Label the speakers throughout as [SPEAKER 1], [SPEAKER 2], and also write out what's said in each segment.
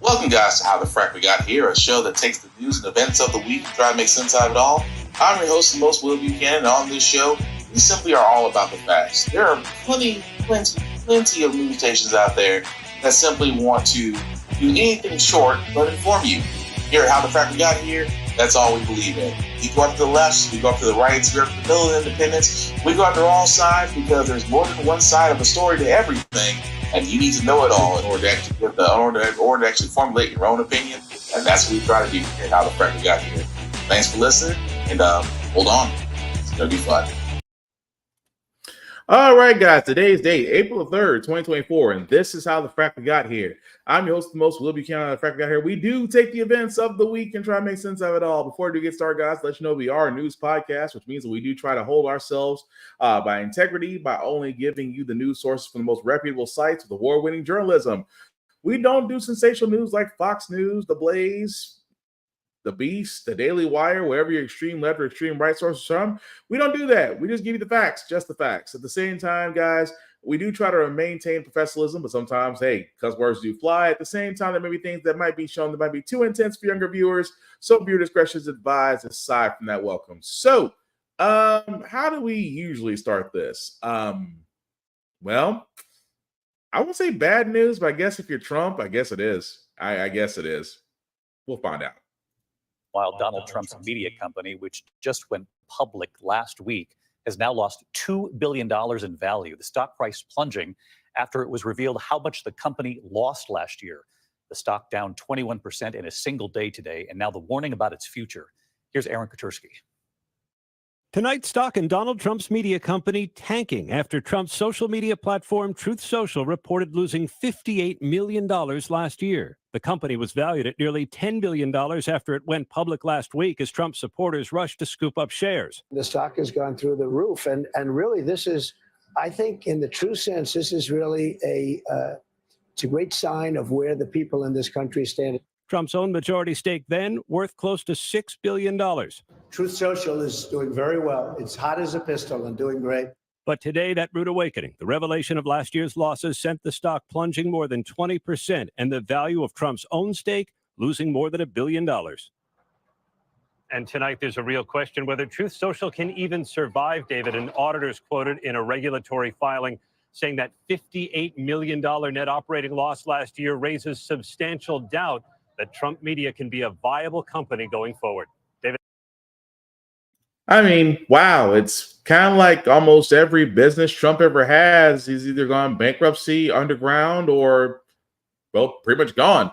[SPEAKER 1] Welcome, guys, to How the Frack We Got Here, a show that takes the news and events of the week and try to make sense out of it all. I'm your host and most Will Buchanan, and on this show, we simply are all about the facts. There are plenty of news stations out there that simply want to do anything short but inform you. Here at How the Frack We Got Here, that's all we believe in. We go up to the left, we go up to the right, we go up to the middle of independence. We go after all sides because there's more than one side of a story to everything, and you need to know it all in order to actually formulate your own opinion. And that's what we try to do here at How the Frack We Got Here. Thanks for listening, and hold on, it's gonna be fun.
[SPEAKER 2] All right, guys, today's date, April 3rd, 2024, and this is How the Frack We Got Here. I'm your host, the most Will Buchanan, How the Frack We Got Here. We do take the events of the week and try to make sense of it all. Before we do get started, guys, let you know we are a news podcast, which means that we do try to hold ourselves by integrity, by only giving you the news sources from the most reputable sites with award-winning journalism. We don't do sensational news like Fox News, The Blaze, The Beast, The Daily Wire, wherever your extreme left or extreme right sources are from. We don't do that. We just give you the facts, just the facts. At the same time, guys, we do try to maintain professionalism, but sometimes, hey, cuss words do fly. At the same time, there may be things that might be shown that might be too intense for younger viewers, so viewer discretion is advised aside from that welcome. So, how do we usually start this? Well, I won't say bad news, but I guess if you're Trump, I guess it is. I guess it is. We'll find out.
[SPEAKER 3] While Donald Trump's media company, which just went public last week, has now lost $2 billion in value. The stock price plunging after it was revealed how much the company lost last year. The stock down 21% in a single day today, and now the warning about its future. Here's Aaron Katursky.
[SPEAKER 4] Tonight, stock in Donald Trump's media company tanking after Trump's social media platform Truth Social reported losing $58 million last year. The company was valued at nearly $10 billion after it went public last week as Trump supporters rushed to scoop up shares.
[SPEAKER 5] The stock has gone through the roof. And really, this is, I think, in the true sense, this is really it's a great sign of where the people in this country stand.
[SPEAKER 4] Trump's own majority stake then worth close to $6 billion.
[SPEAKER 5] Truth Social is doing very well. It's hot as a pistol and doing great.
[SPEAKER 4] But today, that rude awakening, the revelation of last year's losses sent the stock plunging more than 20% and the value of Trump's own stake losing more than $1 billion. And tonight, there's a real question whether Truth Social can even survive, David. And auditors quoted in a regulatory filing saying that $58 million net operating loss last year raises substantial doubt that Trump Media can be a viable company going forward. David?
[SPEAKER 2] I mean, wow, it's kind of like almost every business Trump ever has. He's either gone bankruptcy, underground, or, well, pretty much gone.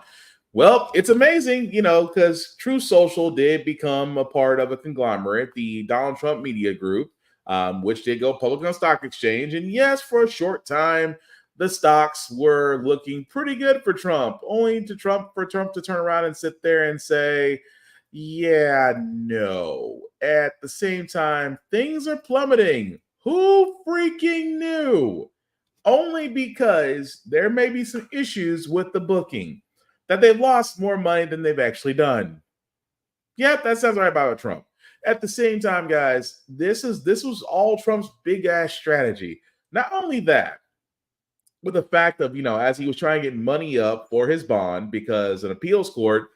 [SPEAKER 2] Well, it's amazing, because Truth Social did become a part of a conglomerate, the Donald Trump Media Group, which did go public on the stock exchange. And yes, for a short time, the stocks were looking pretty good for Trump, only for Trump to turn around and sit there and say, yeah, no. At the same time, things are plummeting. Who freaking knew? Only because there may be some issues with the booking, that they've lost more money than they've actually done. Yep, that sounds right about Trump. At the same time, guys, this was all Trump's big ass strategy. Not only that, with the fact of, as he was trying to get money up for his bond because an appeals court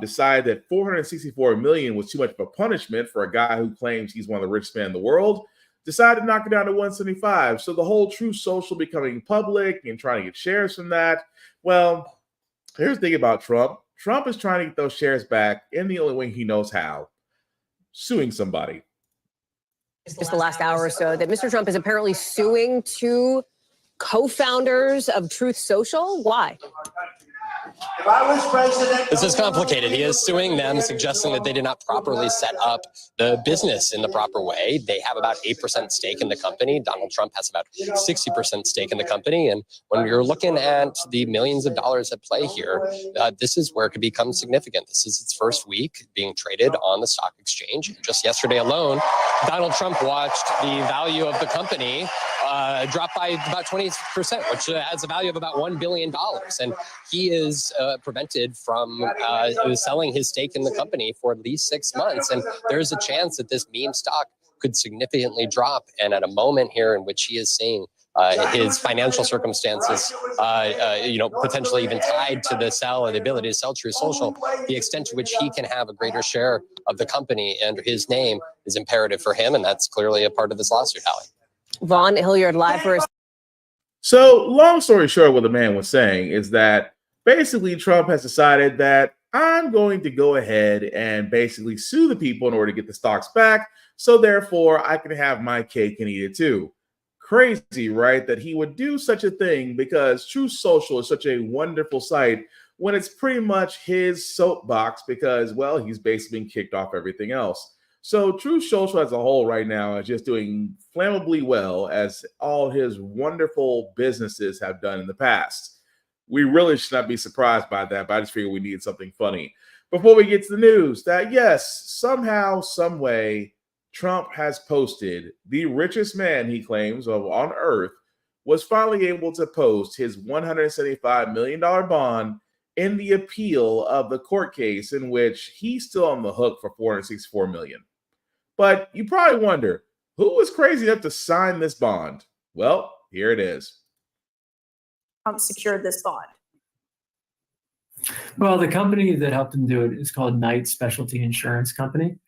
[SPEAKER 2] decided that $464 million was too much of a punishment for a guy who claims he's one of the richest men in the world, decided to knock it down to 175. So the whole Truth Social becoming public and trying to get shares from that. Well, here's the thing about Trump. Trump is trying to get those shares back in the only way he knows how, suing somebody.
[SPEAKER 6] Just the last hour or so that Mr. Trump is apparently suing two co-founders of Truth Social. Why?
[SPEAKER 5] If I was president,
[SPEAKER 7] this is complicated. He is suing them, suggesting that they did not properly set up the business in the proper way. They have about 8% stake in the company. Donald Trump has about 60% stake in the company. And when you're looking at the millions of dollars at play here, this is where it could become significant. This is its first week being traded on the stock exchange. Just yesterday alone, Donald Trump watched the value of the company drop by about 20%, which adds a value of about $1 billion. And he is prevented from selling his stake in the company for at least 6 months. And there's a chance that this meme stock could significantly drop. And at a moment here in which he is saying his financial circumstances, potentially even tied to the sell or the ability to sell Truth Social, the extent to which he can have a greater share of the company under his name is imperative for him, and that's clearly a part of this lawsuit, Hallie.
[SPEAKER 6] Vaughn Hilliard live for us.
[SPEAKER 2] So, long story short, what the man was saying is that basically Trump has decided that I'm going to go ahead and basically sue the people in order to get the stocks back. So therefore, I can have my cake and eat it too. Crazy, right? That he would do such a thing because Truth Social is such a wonderful site when it's pretty much his soapbox because, well, he's basically been kicked off everything else. So Truth Social as a whole right now is just doing flammably well as all his wonderful businesses have done in the past. We really should not be surprised by that, but I just figured we needed something funny. Before we get to the news, that yes, somehow, some way, Trump has posted the richest man, he claims, on earth, was finally able to post his $175 million bond in the appeal of the court case in which he's still on the hook for $464 million. But you probably wonder, who was crazy enough to sign this bond? Well, here it is.
[SPEAKER 8] Trump secured this bond?
[SPEAKER 9] Well, the company that helped him do it is called Knight Specialty Insurance Company.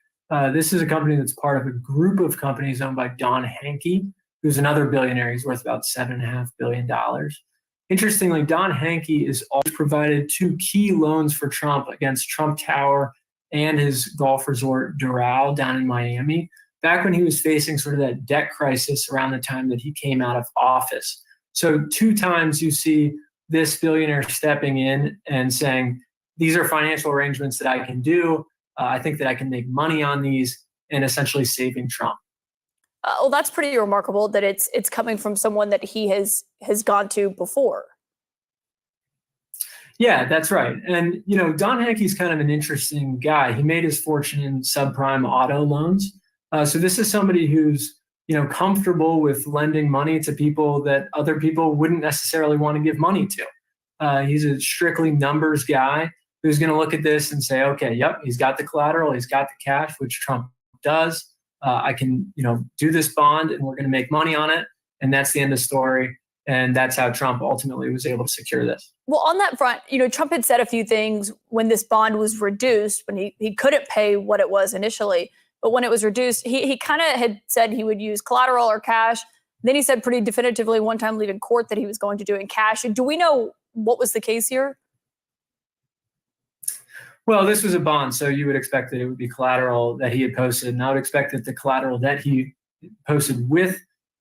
[SPEAKER 9] This is a company that's part of a group of companies owned by Don Hankey, who's another billionaire. He's worth about $7.5 billion. Interestingly, Don Hankey has always provided two key loans for Trump against Trump Tower and his golf resort Doral down in Miami, back when he was facing sort of that debt crisis around the time that he came out of office. So 2 times you see this billionaire stepping in and saying, these are financial arrangements that I can do. I think that I can make money on these, and essentially saving Trump.
[SPEAKER 8] Well, that's pretty remarkable that it's coming from someone that he has gone to before.
[SPEAKER 9] Yeah, that's right. And, Don Hankey's kind of an interesting guy. He made his fortune in subprime auto loans. So this is somebody who's, comfortable with lending money to people that other people wouldn't necessarily want to give money to. He's a strictly numbers guy who's going to look at this and say, okay, yep, he's got the collateral, he's got the cash, which Trump does. I can, do this bond and we're going to make money on it. And that's the end of the story. And that's how Trump ultimately was able to secure this.
[SPEAKER 8] Well, on that front, Trump had said a few things when this bond was reduced, when he couldn't pay what it was initially. But when it was reduced, he kind of had said he would use collateral or cash. Then he said pretty definitively one time leaving court that he was going to do it in cash. Do we know what was the case here?
[SPEAKER 9] Well, this was a bond, so you would expect that it would be collateral that he had posted. And I would expect that the collateral that he posted with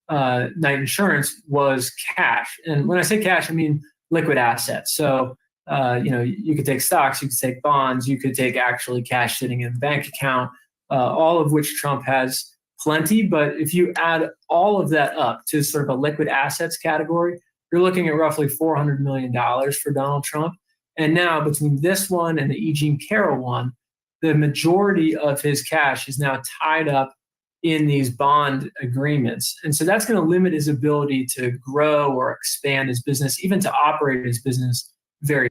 [SPEAKER 9] Knight Insurance was cash. And when I say cash, I mean liquid assets. So, you could take stocks, you could take bonds, you could take actually cash sitting in a bank account, all of which Trump has plenty. But if you add all of that up to sort of a liquid assets category, you're looking at roughly $400 million for Donald Trump. And now between this one and the E. Jean Carroll one, the majority of his cash is now tied up in these bond agreements. And so that's going to limit his ability to grow or expand his business, even to operate his business very.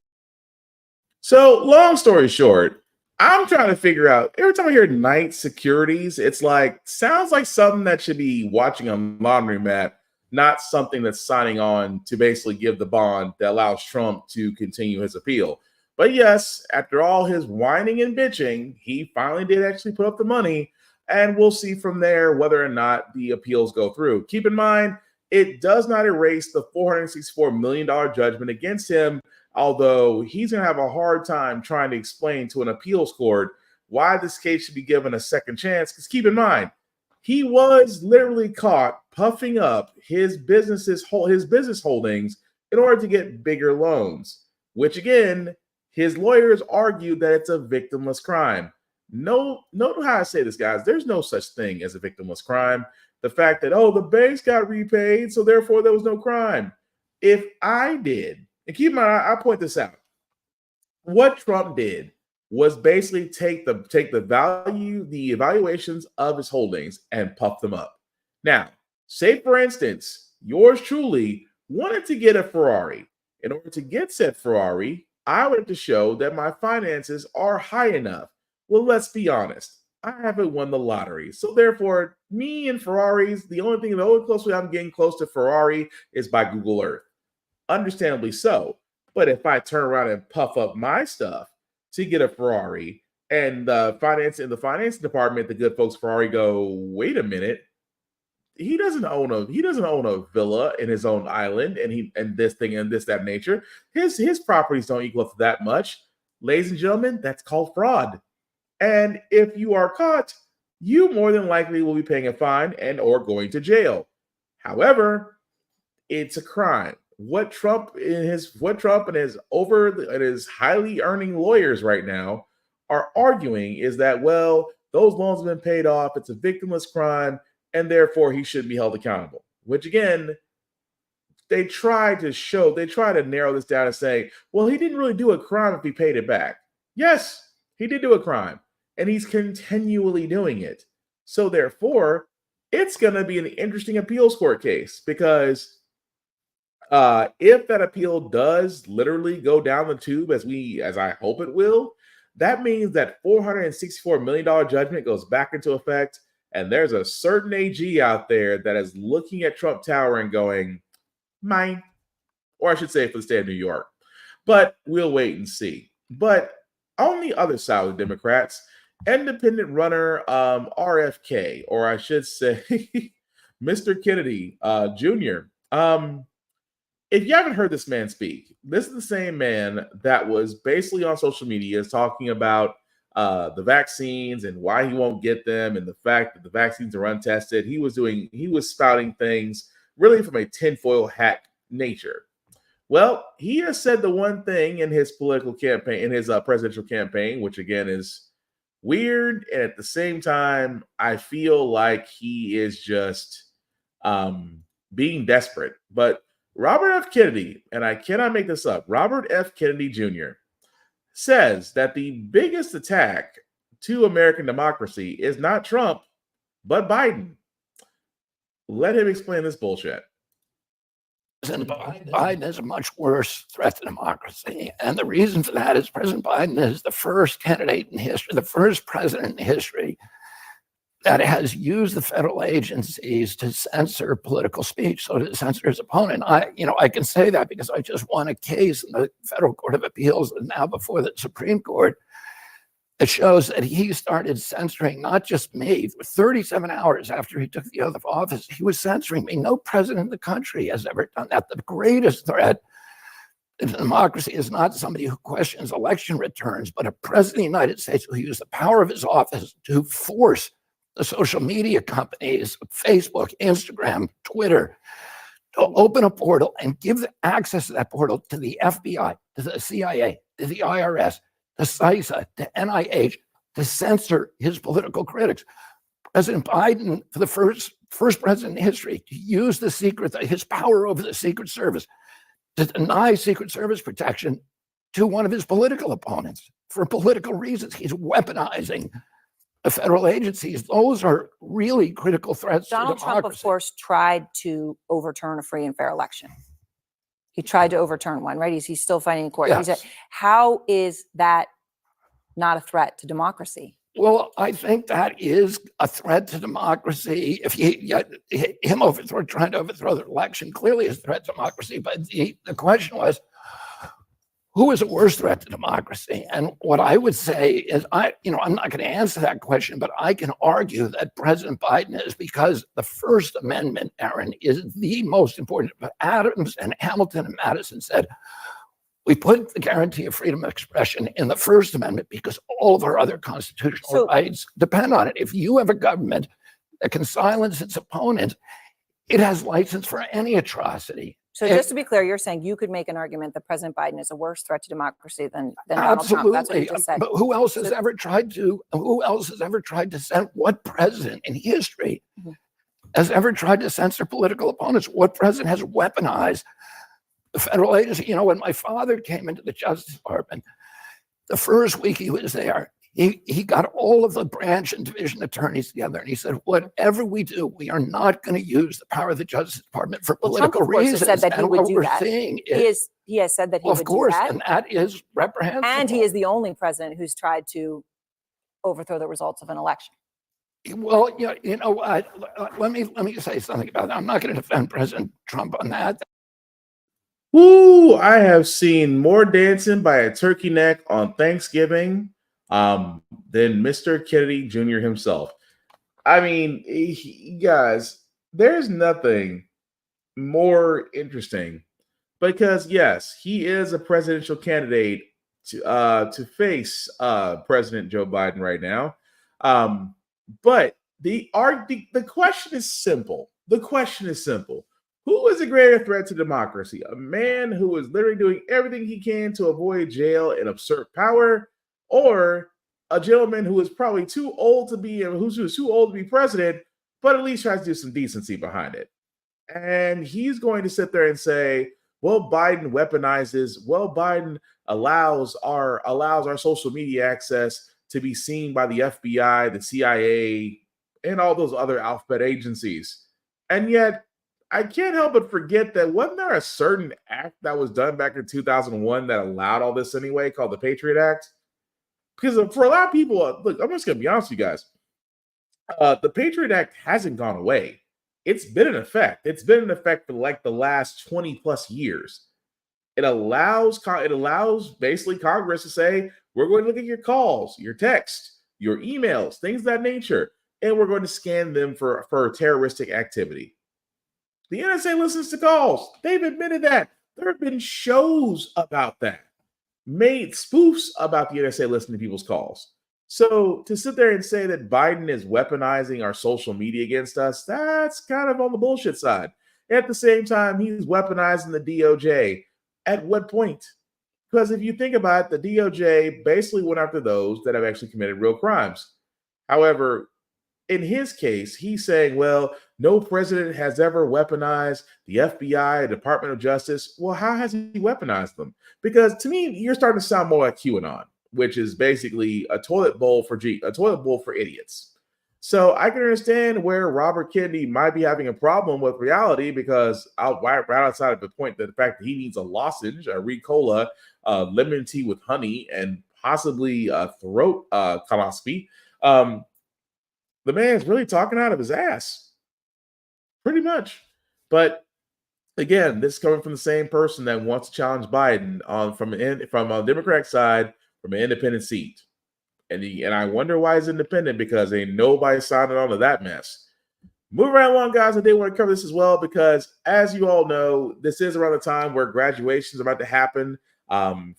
[SPEAKER 2] So long story short, I'm trying to figure out, every time I hear Knight Securities, it's like, sounds like something that should be watching a laundromat, not something that's signing on to basically give the bond that allows Trump to continue his appeal. But yes, after all his whining and bitching, he finally did actually put up the money, and we'll see from there whether or not the appeals go through. Keep in mind, it does not erase the $464 million judgment against him, although he's going to have a hard time trying to explain to an appeals court why this case should be given a second chance. Because keep in mind, he was literally caught puffing up his business holdings in order to get bigger loans, which again, his lawyers argued that it's a victimless crime. Note how I say this, guys. There's no such thing as a victimless crime. The fact that, the banks got repaid, so therefore there was no crime. If I did, and keep in mind, I'll point this out. What Trump did was basically take the evaluations of his holdings and puff them up. Now, say for instance, yours truly wanted to get a Ferrari. In order to get said Ferrari, I would have to show that my finances are high enough. Well, let's be honest. I haven't won the lottery. So therefore, me and Ferraris, the only close way I'm getting close to Ferrari is by Google Earth. Understandably so. But if I turn around and puff up my stuff to get a Ferrari, and the finance department, the good folks Ferrari go, wait a minute, he doesn't own a villa in his own island, and this thing and this that nature. His properties don't equal up to that much. Ladies and gentlemen, that's called fraud. And if you are caught, you more than likely will be paying a fine and or going to jail. However, it's a crime. What Trump and his highly earning lawyers right now are arguing is that, well, those loans have been paid off. It's a victimless crime, and therefore he should be held accountable. Which again, they try to narrow this down and say, well, he didn't really do a crime if he paid it back. Yes, he did do a crime, and he's continually doing it. So therefore, it's going to be an interesting appeals court case, because if that appeal does literally go down the tube as I hope it will, that means that $464 million judgment goes back into effect, and there's a certain AG out there that is looking at Trump Tower and going, mine, or I should say for the state of New York. But we'll wait and see. But on the other side of the Democrats, independent runner RFK, or I should say Mr. Kennedy Jr. If you haven't heard this man speak, this is the same man that was basically on social media talking about the vaccines and why he won't get them, and the fact that the vaccines are untested. He was spouting things really from a tinfoil hat nature. Well, he has said the one thing in his political campaign, in his presidential campaign, which again is weird, and at the same time, I feel like he is just being desperate. But Robert F. Kennedy, and I cannot make this up, Robert F. Kennedy Jr. says that the biggest attack to American democracy is not Trump, but Biden. Let him explain this bullshit.
[SPEAKER 10] President Biden is a much worse threat to democracy. And the reason for that is President Biden is the first candidate in history, the first president in history that has used the federal agencies to censor political speech, so to censor his opponent. I can say that because I just won a case in the Federal Court of Appeals and now before the Supreme Court. It shows that he started censoring not just me. For 37 hours after he took the oath of office, he was censoring me. No president in the country has ever done that. The greatest threat to democracy is not somebody who questions election returns, but a president of the United States who used the power of his office to force the social media companies, Facebook, Instagram, Twitter, to open a portal and give access to that portal to the FBI, to the CIA, to the IRS, to CISA, to NIH, to censor his political critics. President Biden, for the first president in history, to use his power over the Secret Service to deny Secret Service protection to one of his political opponents for political reasons. He's weaponizing the federal agencies. Those are really critical threats to democracy.
[SPEAKER 11] Donald Trump, of course, tried to overturn a free and fair election. He tried to overturn one, right? He's still fighting in court.
[SPEAKER 10] Yes.
[SPEAKER 11] How is that not a threat to democracy?
[SPEAKER 10] Well, I think that is a threat to democracy. If him trying to overthrow the election clearly is a threat to democracy. But the question was, who is a worse threat to democracy? And what I would say is, I'm not going to answer that question, but I can argue that President Biden is, because the First Amendment, Aaron, is the most important. But Adams and Hamilton and Madison said, we put the guarantee of freedom of expression in the First Amendment because all of our other constitutional rights depend on it. If you have a government that can silence its opponent, it has license for any atrocity.
[SPEAKER 11] So just to be clear, you're saying you could make an argument that President Biden is a worse threat to democracy than Donald Trump. That's what you just said.
[SPEAKER 10] But who else has ever tried to censor? What president in history has ever tried to censor political opponents? What president has weaponized the federal agency? When my father came into the Justice Department, the first week he was there, he got all of the branch and division attorneys together, and he said, whatever we do, we are not going to use the power of the Justice Department for political reasons.
[SPEAKER 11] Trump, of course, has said that he would do that. He has said that he would do that.
[SPEAKER 10] Of course, and that is reprehensible.
[SPEAKER 11] And he is the only president who's tried to overthrow the results of an election.
[SPEAKER 10] Well, yeah, you know what? Let me say something about that. I'm not going to defend President Trump on that.
[SPEAKER 2] Woo! I have seen more dancing by a turkey neck on Thanksgiving than Mr. Kennedy Jr. himself. I mean, guys, there's nothing more interesting because yes, he is a presidential candidate to face President Joe Biden right now. But the question is simple. The question is simple. Who is a greater threat to democracy? A man who is literally doing everything he can to avoid jail and usurp power, or a gentleman who is probably too old to be president, but at least tries to do some decency behind it? And he's going to sit there and say, well, Biden allows our social media access to be seen by the FBI, the CIA, and all those other alphabet agencies. And yet, I can't help but forget that wasn't there a certain act that was done back in 2001 that allowed all this anyway, called the Patriot Act? Because for a lot of people, look, I'm just going to be honest with you guys. The Patriot Act hasn't gone away. It's been in effect. It's been in effect for like the last 20 plus years. It allows basically Congress to say, we're going to look at your calls, your texts, your emails, things of that nature, and we're going to scan them for terroristic activity. The NSA listens to calls. They've admitted that. There have been shows about that, made spoofs about the NSA listening to people's calls. So to sit there and say that Biden is weaponizing our social media against us, that's kind of on the bullshit side. At the same time, he's weaponizing the DOJ. At what point? Because if you think about it, the DOJ basically went after those that have actually committed real crimes. However, in his case, he's saying, well, no president has ever weaponized the FBI, Department of Justice. Well, how has he weaponized them? Because to me, you're starting to sound more like QAnon, which is basically a toilet bowl for idiots. So I can understand where Robert Kennedy might be having a problem with reality, because right outside of the point that the fact that he needs a lozenge, a Ricola, lemon tea with honey, and possibly a throat colonoscopy, the man's really talking out of his ass, pretty much. But again, this is coming from the same person that wants to challenge Biden from a Democratic side, from an independent seat. And I wonder why he's independent, because ain't nobody signing on to that mess. Moving right along, guys, I did want to cover this as well, because as you all know, this is around the time where graduation is about to happen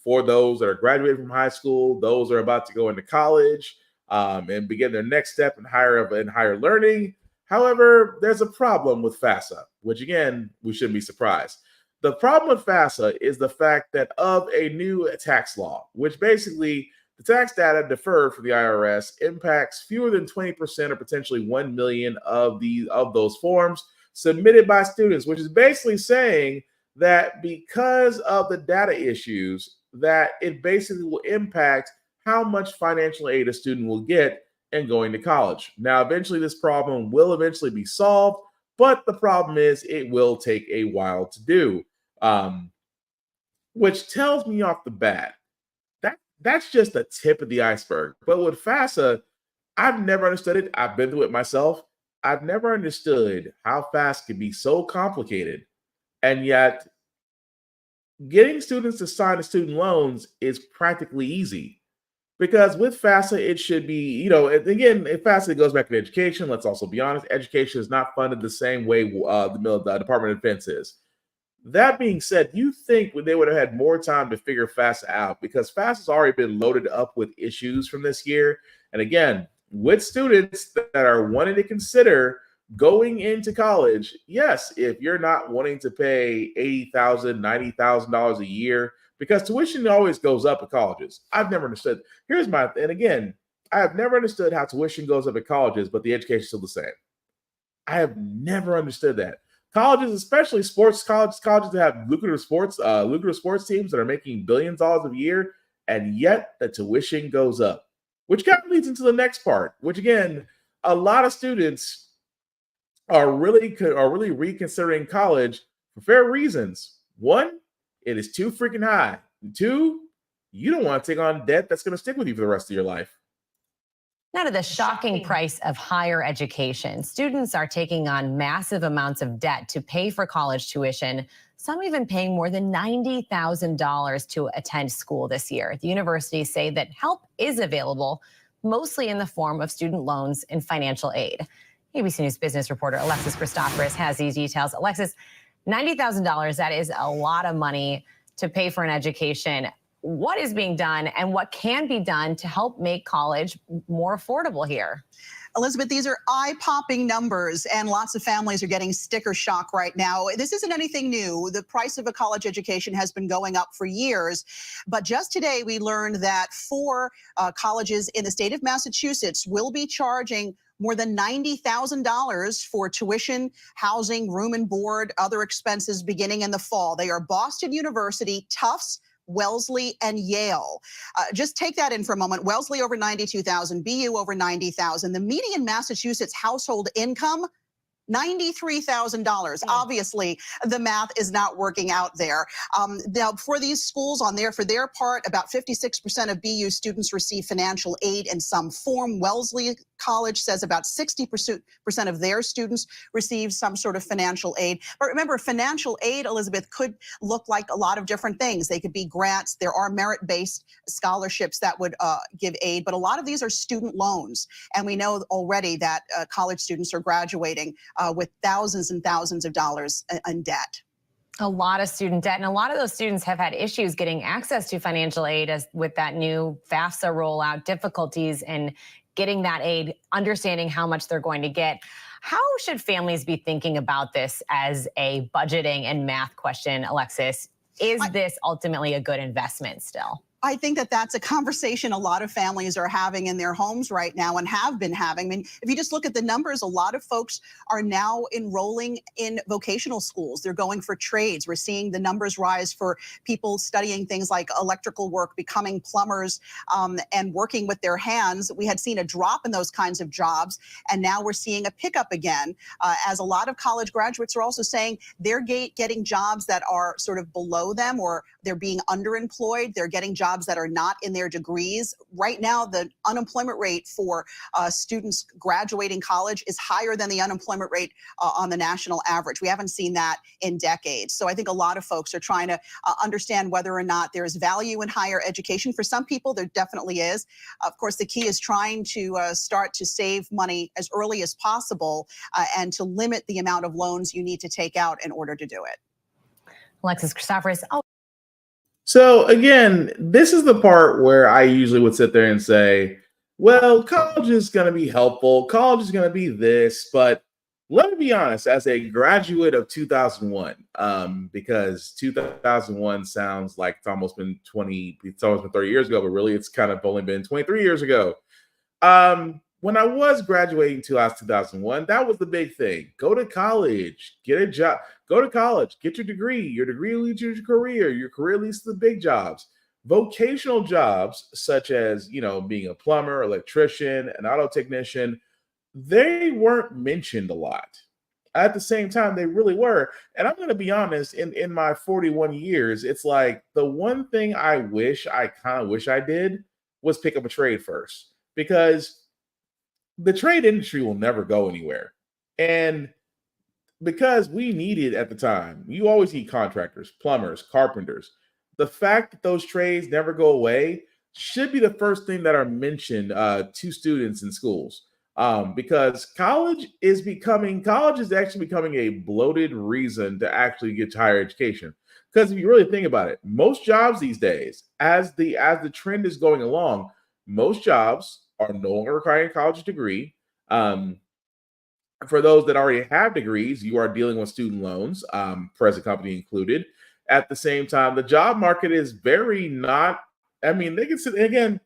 [SPEAKER 2] for those that are graduating from high school, those that are about to go into college and begin their next step in higher learning. However, there's a problem with FAFSA, which again, we shouldn't be surprised. The problem with FAFSA is the fact that of a new tax law, which basically the tax data deferred for the IRS impacts fewer than 20% or potentially 1 million of those forms submitted by students, which is basically saying that because of the data issues, that it basically will impact how much financial aid a student will get in going to college. Now, eventually this problem will eventually be solved, but the problem is it will take a while to do, which tells me off the bat that's just the tip of the iceberg. But with FAFSA, I've never understood it. I've been through it myself. I've never understood how FAFSA can be so complicated, and yet getting students to sign the student loans is practically easy. Because with FAFSA, it should be, again, if FAFSA goes back to education, let's also be honest, education is not funded the same way the Department of Defense is. That being said, you think they would have had more time to figure FAFSA out, because FAFSA has already been loaded up with issues from this year. And again, with students that are wanting to consider going into college, yes, if you're not wanting to pay $80,000, $90,000 a year, because tuition always goes up at colleges. I've never understood. And again, I have never understood how tuition goes up at colleges, but the education is still the same. I have never understood that. Colleges, especially sports colleges that have lucrative sports teams that are making billions of dollars a year, and yet the tuition goes up, which kind of leads into the next part, which again, a lot of students are really reconsidering college for fair reasons. One, it is too freaking high. Two, you don't want to take on debt that's going to stick with you for the rest of your life.
[SPEAKER 6] Now to the shocking price of higher education. Students are taking on massive amounts of debt to pay for college tuition, some even paying more than $90,000 to attend school this year. The universities say that help is available, mostly in the form of student loans and financial aid. ABC News business reporter Alexis Christoforous has these details. Alexis, $90,000, that is a lot of money to pay for an education. What is being done and what can be done to help make college more affordable here?
[SPEAKER 12] Elizabeth, these are eye-popping numbers, and lots of families are getting sticker shock right now. This isn't anything new. The price of a college education has been going up for years. But just today, we learned that 4 colleges in the state of Massachusetts will be charging more than $90,000 for tuition, housing, room and board, other expenses beginning in the fall. They are Boston University, Tufts, Wellesley, and Yale. Just take that in for a moment. Wellesley over 92,000, BU over 90,000. The median Massachusetts household income, $93,000. Obviously, the math is not working out there. Now, for these schools for their part, about 56% of BU students receive financial aid in some form. Wellesley College says about 60% of their students receive some sort of financial aid. But remember, financial aid, Elizabeth, could look like a lot of different things. They could be grants. There are merit-based scholarships that would give aid, but a lot of these are student loans. And we know already that college students are graduating with thousands and thousands of dollars in debt.
[SPEAKER 6] A lot of student debt, and a lot of those students have had issues getting access to financial aid with that new FAFSA rollout, difficulties in getting that aid, understanding how much they're going to get. How should families be thinking about this as a budgeting and math question, Alexis? Is this ultimately a good investment still?
[SPEAKER 12] I think that that's a conversation a lot of families are having in their homes right now and have been having. I mean, if you just look at the numbers, a lot of folks are now enrolling in vocational schools. They're going for trades. We're seeing the numbers rise for people studying things like electrical work, becoming plumbers, and working with their hands. We had seen a drop in those kinds of jobs, and now we're seeing a pickup again, as a lot of college graduates are also saying they're getting jobs that are sort of below them, or they're being underemployed. They're getting jobs that are not in their degrees. Right now, the unemployment rate for students graduating college is higher than the unemployment rate on the national average. We haven't seen that in decades. So I think a lot of folks are trying to understand whether or not there is value in higher education. For some people, there definitely is. Of course, the key is trying to start to save money as early as possible and to limit the amount of loans you need to take out in order to do it.
[SPEAKER 6] Alexis Christoforous.
[SPEAKER 2] So again, this is the part where I usually would sit there and say, well, college is going to be helpful. College is going to be this. But let me be honest, as a graduate of 2001, because 2001 sounds like it's almost been 30 years ago, but really it's kind of only been 23 years ago. When I was graduating 2001, that was the big thing. Go to college, get a job, go to college, get your degree. Your degree leads to your career leads to the big jobs. Vocational jobs, such as, being a plumber, electrician, an auto technician, they weren't mentioned a lot. At the same time, they really were. And I'm going to be honest, in my 41 years, it's like the one thing I kind of wish I did was pick up a trade first, because the trade industry will never go anywhere. And because we needed at the time, you always need contractors, plumbers, carpenters. The fact that those trades never go away should be the first thing that are mentioned to students in schools. Because college is actually becoming a bloated reason to actually get to higher education. Because if you really think about it, most jobs these days, as the trend is going along, most jobs are no longer requiring a college degree. For those that already have degrees, you are dealing with student loans, present company included. At the same time, the job market is very not. I mean, they can sit again.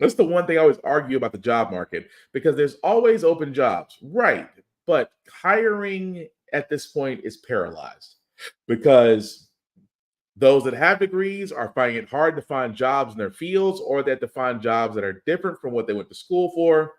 [SPEAKER 2] That's the one thing I always argue about the job market, because there's always open jobs, right? But hiring at this point is paralyzed because those that have degrees are finding it hard to find jobs in their fields, or that to find jobs that are different from what they went to school for,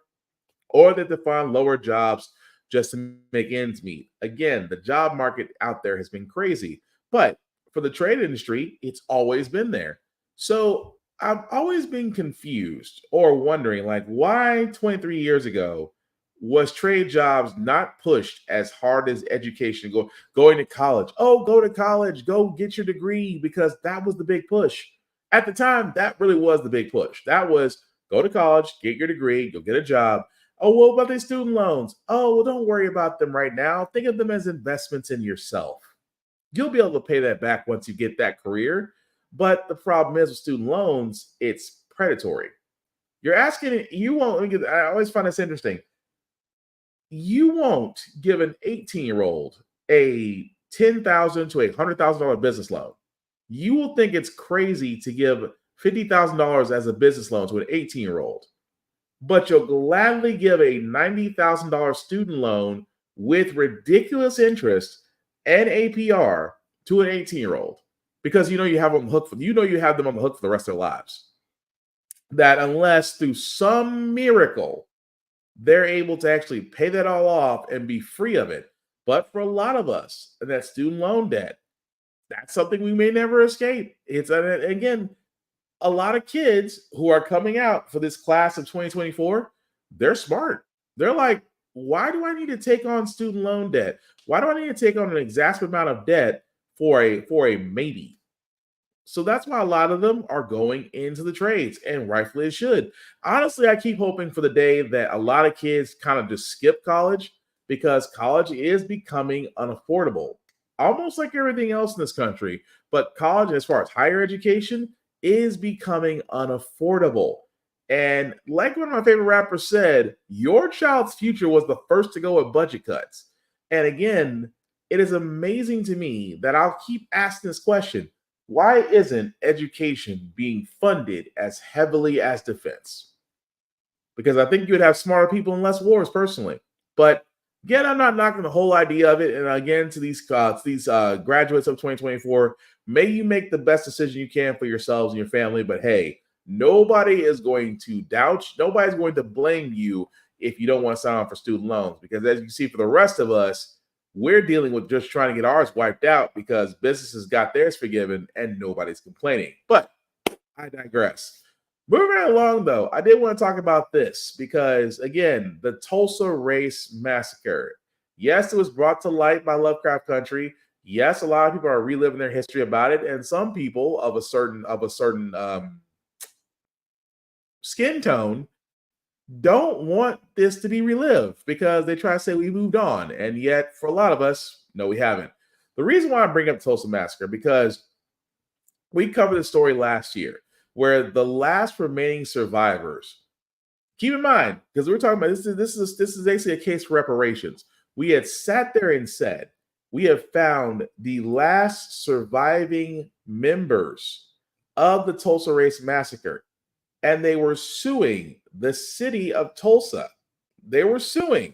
[SPEAKER 2] or that to find lower jobs just to make ends meet. Again, the job market out there has been crazy, but for the trade industry, it's always been there. So I've always been confused or wondering, like, why 23 years ago was trade jobs not pushed as hard as education, going to college? Oh, go to college, go get your degree, because that was the big push. At the time, that really was the big push. That was go to college, get your degree, go get a job. Oh, what about the student loans? Oh, well, don't worry about them right now. Think of them as investments in yourself. You'll be able to pay that back once you get that career. But the problem is with student loans, it's predatory. You're asking, you won't, I always find this interesting. You won't give an 18-year-old a $10,000 to $100,000 business loan. You will think it's crazy to give $50,000 as a business loan to an 18-year-old, but you'll gladly give a $90,000 student loan with ridiculous interest and APR to an 18-year-old, because you have them on the hook you have them on the hook for the rest of their lives. That unless through some miracle they're able to actually pay that all off and be free of it. But for a lot of us, that student loan debt, that's something we may never escape. It's again, a lot of kids who are coming out for this class of 2024, they're smart. They're like, why do I need to take on student loan debt? Why do I need to take on an exasperating amount of debt for a maybe? So that's why a lot of them are going into the trades, and rightfully it should. Honestly, I keep hoping for the day that a lot of kids kind of just skip college, because college is becoming unaffordable, almost like everything else in this country. But college, as far as higher education, is becoming unaffordable. And like one of my favorite rappers said, your child's future was the first to go with budget cuts. And again, it is amazing to me that I'll keep asking this question. Why isn't education being funded as heavily as defense? Because I think you'd have smarter people and less wars, personally. But again, I'm not knocking the whole idea of it. And again, to these graduates of 2024, may you make the best decision you can for yourselves and your family. But hey, nobody is going to doubt. Nobody's going to blame you if you don't want to sign on for student loans. Because as you see, for the rest of us, we're dealing with just trying to get ours wiped out because businesses got theirs forgiven and nobody's complaining. But I digress. Moving right along, though, I did want to talk about this because, again, the Tulsa Race Massacre. Yes, it was brought to light by Lovecraft Country. Yes, a lot of people are reliving their history about it, and some people of a certain skin tone don't want this to be relived because they try to say we moved on. And yet, for a lot of us, no, we haven't. The reason why I bring up Tulsa Massacre, because we covered the story last year where the last remaining survivors, keep in mind, because we're talking about this is basically a case for reparations. We had sat there and said, we have found the last surviving members of the Tulsa Race Massacre. And they were suing the city of Tulsa. They were suing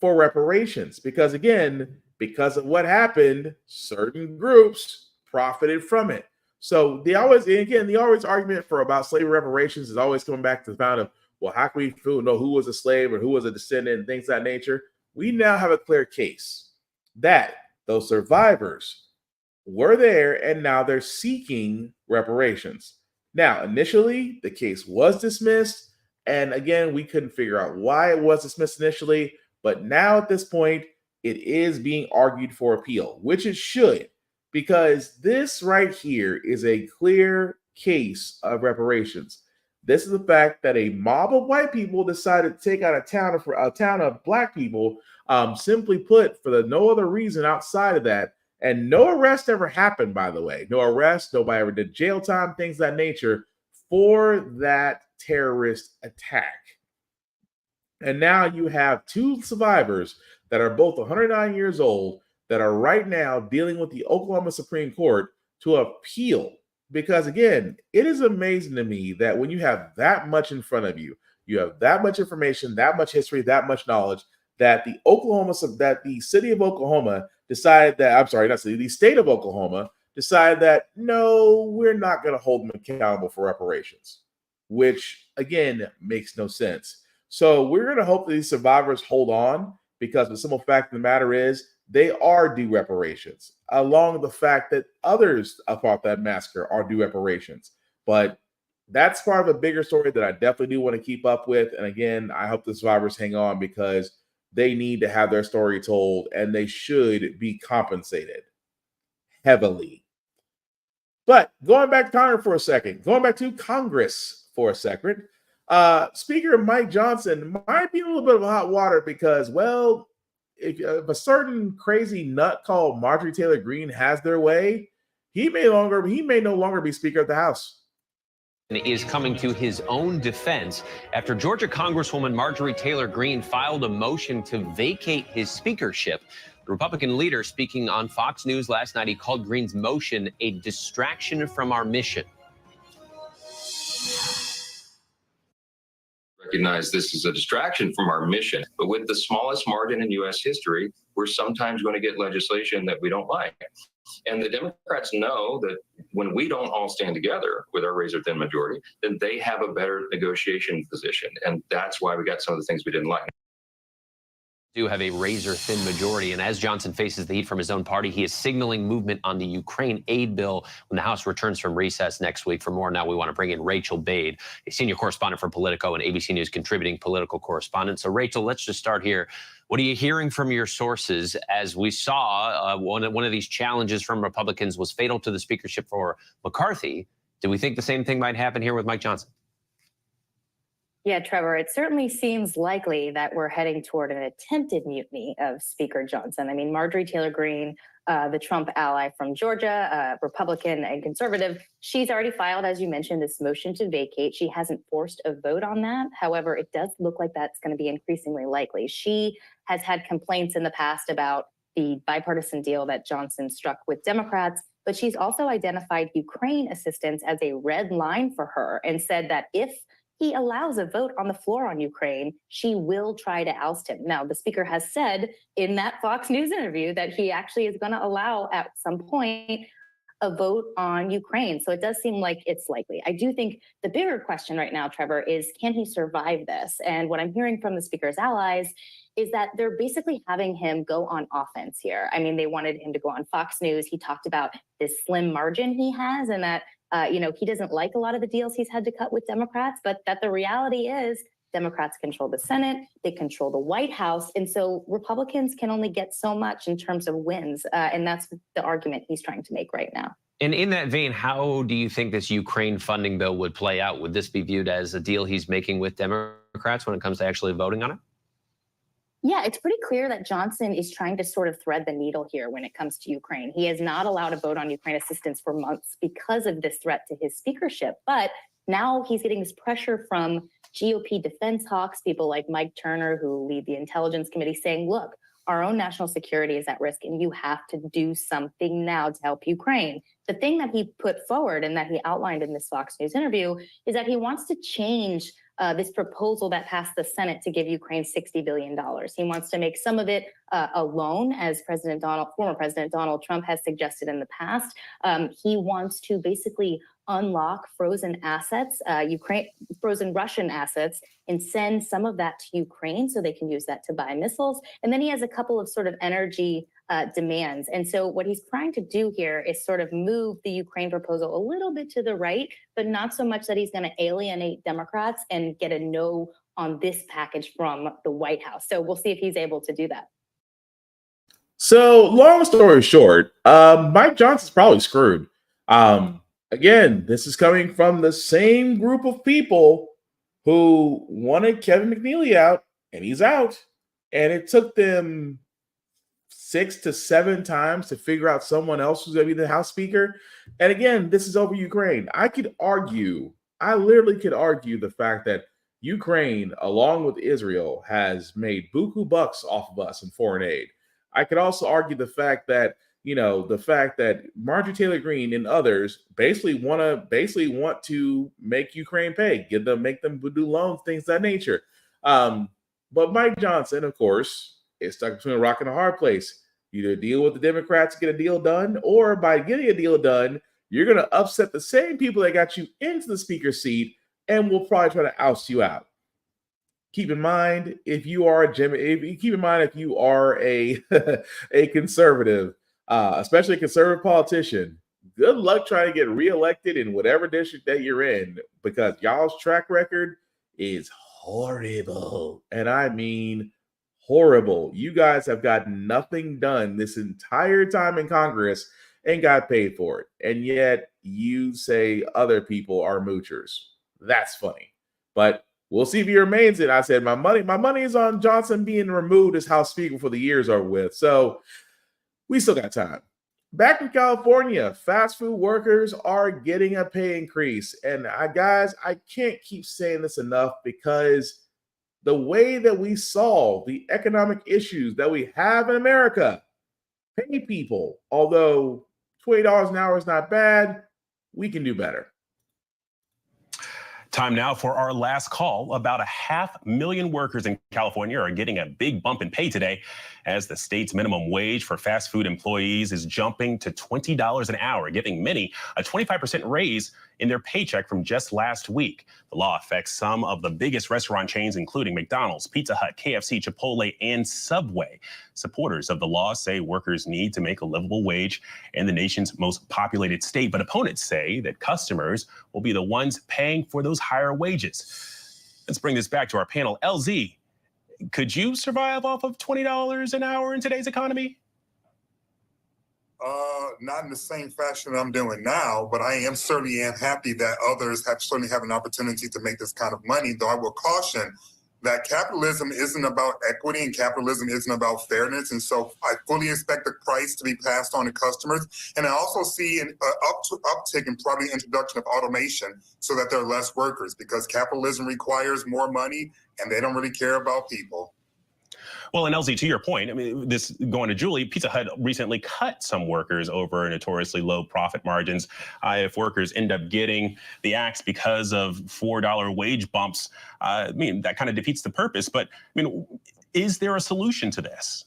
[SPEAKER 2] for reparations because, again, because of what happened, certain groups profited from it. So the argument for about slavery reparations is always coming back to the fact of, well, how can we know who was a slave or who was a descendant and things of that nature? We now have a clear case that those survivors were there and now they're seeking reparations. Now, initially, the case was dismissed, and again, we couldn't figure out why it was dismissed initially, but now at this point, it is being argued for appeal, which it should, because this right here is a clear case of reparations. This is the fact that a mob of white people decided to take out a town of black people, simply put, for no other reason outside of that. And no arrest ever happened, by the way. No arrest, nobody ever did jail time, things of that nature for that terrorist attack. And now you have two survivors that are both 109 years old that are right now dealing with the Oklahoma Supreme Court to appeal. Because again, it is amazing to me that when you have that much in front of you, you have that much information, that much history, that much knowledge, that the city of Oklahoma decided that, the state of Oklahoma decided that, no, we're not going to hold them accountable for reparations, which again makes no sense. So we're going to hope that these survivors hold on, because the simple fact of the matter is they are due reparations, along with the fact that others about that massacre are due reparations. But that's part of a bigger story that I definitely do want to keep up with. And again, I hope the survivors hang on because they need to have their story told and they should be compensated heavily. But going back to Congress for a second, Speaker Mike Johnson might be a little bit of hot water because, well, if a certain crazy nut called Marjorie Taylor Greene has their way, he may no longer be Speaker of the House.
[SPEAKER 13] Is coming to his own defense after Georgia Congresswoman Marjorie Taylor Greene filed a motion to vacate his speakership. The Republican leader speaking on Fox News last night, he called Greene's motion a distraction from our mission.
[SPEAKER 14] Recognize this is a distraction from our mission, but with the smallest margin in U.S. history, we're sometimes going to get legislation that we don't like. And the Democrats know that when we don't all stand together with our razor-thin majority, then they have a better negotiation position. And that's why we got some of the things we didn't like.
[SPEAKER 13] Do have a razor-thin majority, and as Johnson faces the heat from his own party, he is signaling movement on the Ukraine aid bill when the House returns from recess next week. For more now, we want to bring in Rachel Bade, a senior correspondent for Politico and ABC News contributing political correspondent. So, Rachel, let's just start here. What are you hearing from your sources? As we saw, one of these challenges from Republicans was fatal to the speakership for McCarthy. Do we think the same thing might happen here with Mike Johnson?
[SPEAKER 15] Yeah, Trevor, it certainly seems likely that we're heading toward an attempted mutiny of Speaker Johnson. I mean, Marjorie Taylor Greene, the Trump ally from Georgia, Republican and conservative, she's already filed, as you mentioned, this motion to vacate. She hasn't forced a vote on that. However, it does look like that's going to be increasingly likely. She has had complaints in the past about the bipartisan deal that Johnson struck with Democrats, but she's also identified Ukraine assistance as a red line for her and said that if he allows a vote on the floor on Ukraine, she will try to oust him. Now, the speaker has said in that Fox News interview that he actually is going to allow at some point a vote on Ukraine. So it does seem like it's likely. I do think the bigger question right now, Trevor, is can he survive this? And what I'm hearing from the speaker's allies is that they're basically having him go on offense here. I mean, they wanted him to go on Fox News. He talked about this slim margin he has and that he doesn't like a lot of the deals he's had to cut with Democrats, but that the reality is Democrats control the Senate, they control the White House. And so Republicans can only get so much in terms of wins. And that's the argument he's trying to make right now.
[SPEAKER 13] And in that vein, how do you think this Ukraine funding bill would play out? Would this be viewed as a deal he's making with Democrats when it comes to actually voting on it?
[SPEAKER 15] Yeah, it's pretty clear that Johnson is trying to sort of thread the needle here when it comes to Ukraine. He has not allowed a vote on Ukraine assistance for months because of this threat to his speakership. But now he's getting this pressure from GOP defense hawks, people like Mike Turner, who lead the Intelligence Committee, saying, look, our own national security is at risk and you have to do something now to help Ukraine. The thing that he put forward and that he outlined in this Fox News interview is that he wants to change this proposal that passed the Senate to give Ukraine $60 billion. He wants to make some of it a loan, as former President Donald Trump has suggested in the past. He wants to basically unlock frozen assets, frozen Russian assets, and send some of that to Ukraine so they can use that to buy missiles. And then he has a couple of sort of energy demands. And so what he's trying to do here is sort of move the Ukraine proposal a little bit to the right, but not so much that he's going to alienate Democrats and get a no on this package from the White House. So we'll see if he's able to do that.
[SPEAKER 2] So long story short, Mike Johnson's probably screwed. Again, this is coming from the same group of people who wanted Kevin McNeely out, and he's out. And it took them 6 to 7 times to figure out someone else who's going to be the House Speaker. And again, this is over Ukraine. I literally could argue the fact that Ukraine, along with Israel, has made buku bucks off of us in foreign aid. I could also argue the fact that Marjorie Taylor Greene and others basically want to make Ukraine pay, make them do loans, things of that nature. But Mike Johnson, of course, is stuck between a rock and a hard place. Either deal with the Democrats, get a deal done, or by getting a deal done, you're going to upset the same people that got you into the speaker seat and will probably try to oust you out. Keep in mind, if you are a conservative, especially a conservative politician, good luck trying to get reelected in whatever district that you're in, because y'all's track record is horrible. And I mean horrible. You guys have got nothing done this entire time in Congress and got paid for it. And yet you say other people are moochers. That's funny. But we'll see if he remains it. I said my money is on Johnson being removed as House Speaker for the years over with. So we still got time. Back in California, fast food workers are getting a pay increase. And guys, I can't keep saying this enough, because the way that we solve the economic issues that we have in America, pay people, although $20 an hour is not bad, we can do better.
[SPEAKER 16] Time now for our last call. About 500,000 workers in California are getting a big bump in pay today, as the state's minimum wage for fast food employees is jumping to $20 an hour, giving many a 25% raise in their paycheck from just last week. The law affects some of the biggest restaurant chains, including McDonald's, Pizza Hut, KFC, Chipotle, and Subway. Supporters of the law say workers need to make a livable wage in the nation's most populated state, but opponents say that customers will be the ones paying for those higher wages. Let's bring this back to our panel. LZ, could you survive off of $20 an hour in today's economy?
[SPEAKER 17] Not in the same fashion I'm doing now, but I am certainly happy that others certainly have an opportunity to make this kind of money, though I will caution that capitalism isn't about equity and capitalism isn't about fairness. And so I fully expect the price to be passed on to customers. And I also see an uptick in probably introduction of automation so that there are less workers, because capitalism requires more money and they don't really care about people.
[SPEAKER 16] Well, and LZ, to your point, I mean, this going to Julie, Pizza Hut recently cut some workers over notoriously low profit margins. If workers end up getting the axe because of $4 wage bumps, I mean, that kind of defeats the purpose. But I mean, is there a solution to this?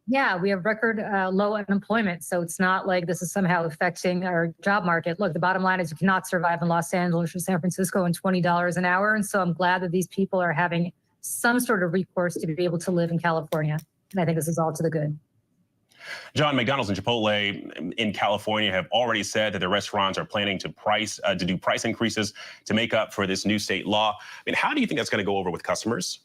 [SPEAKER 18] Yeah, we have record low unemployment. So it's not like this is somehow affecting our job market. Look, the bottom line is you cannot survive in Los Angeles or San Francisco on $20 an hour. And so I'm glad that these people are having some sort of recourse to be able to live in California. And I think this is all to the good.
[SPEAKER 16] John, McDonald's and Chipotle in California have already said that their restaurants are planning to do price increases to make up for this new state law. I mean, how do you think that's going to go over with customers?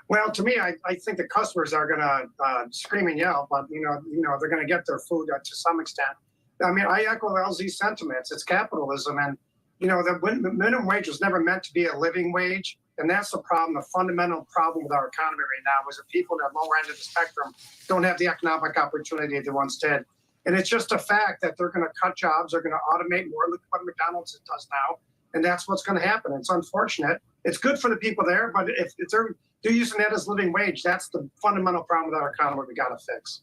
[SPEAKER 19] Well, to me, I think the customers are going to scream and yell, but they're going to get their food to some extent. I mean, I echo LZ's sentiments. It's capitalism, and the minimum wage was never meant to be a living wage. And that's the problem. The fundamental problem with our economy right now is that people at the lower end of the spectrum don't have the economic opportunity they once did. And it's just a fact that they're going to cut jobs. They're going to automate more. Look what McDonald's does now. And that's what's going to happen. It's unfortunate. It's good for the people there. But if they're using that as living wage, that's the fundamental problem with our economy we got to fix.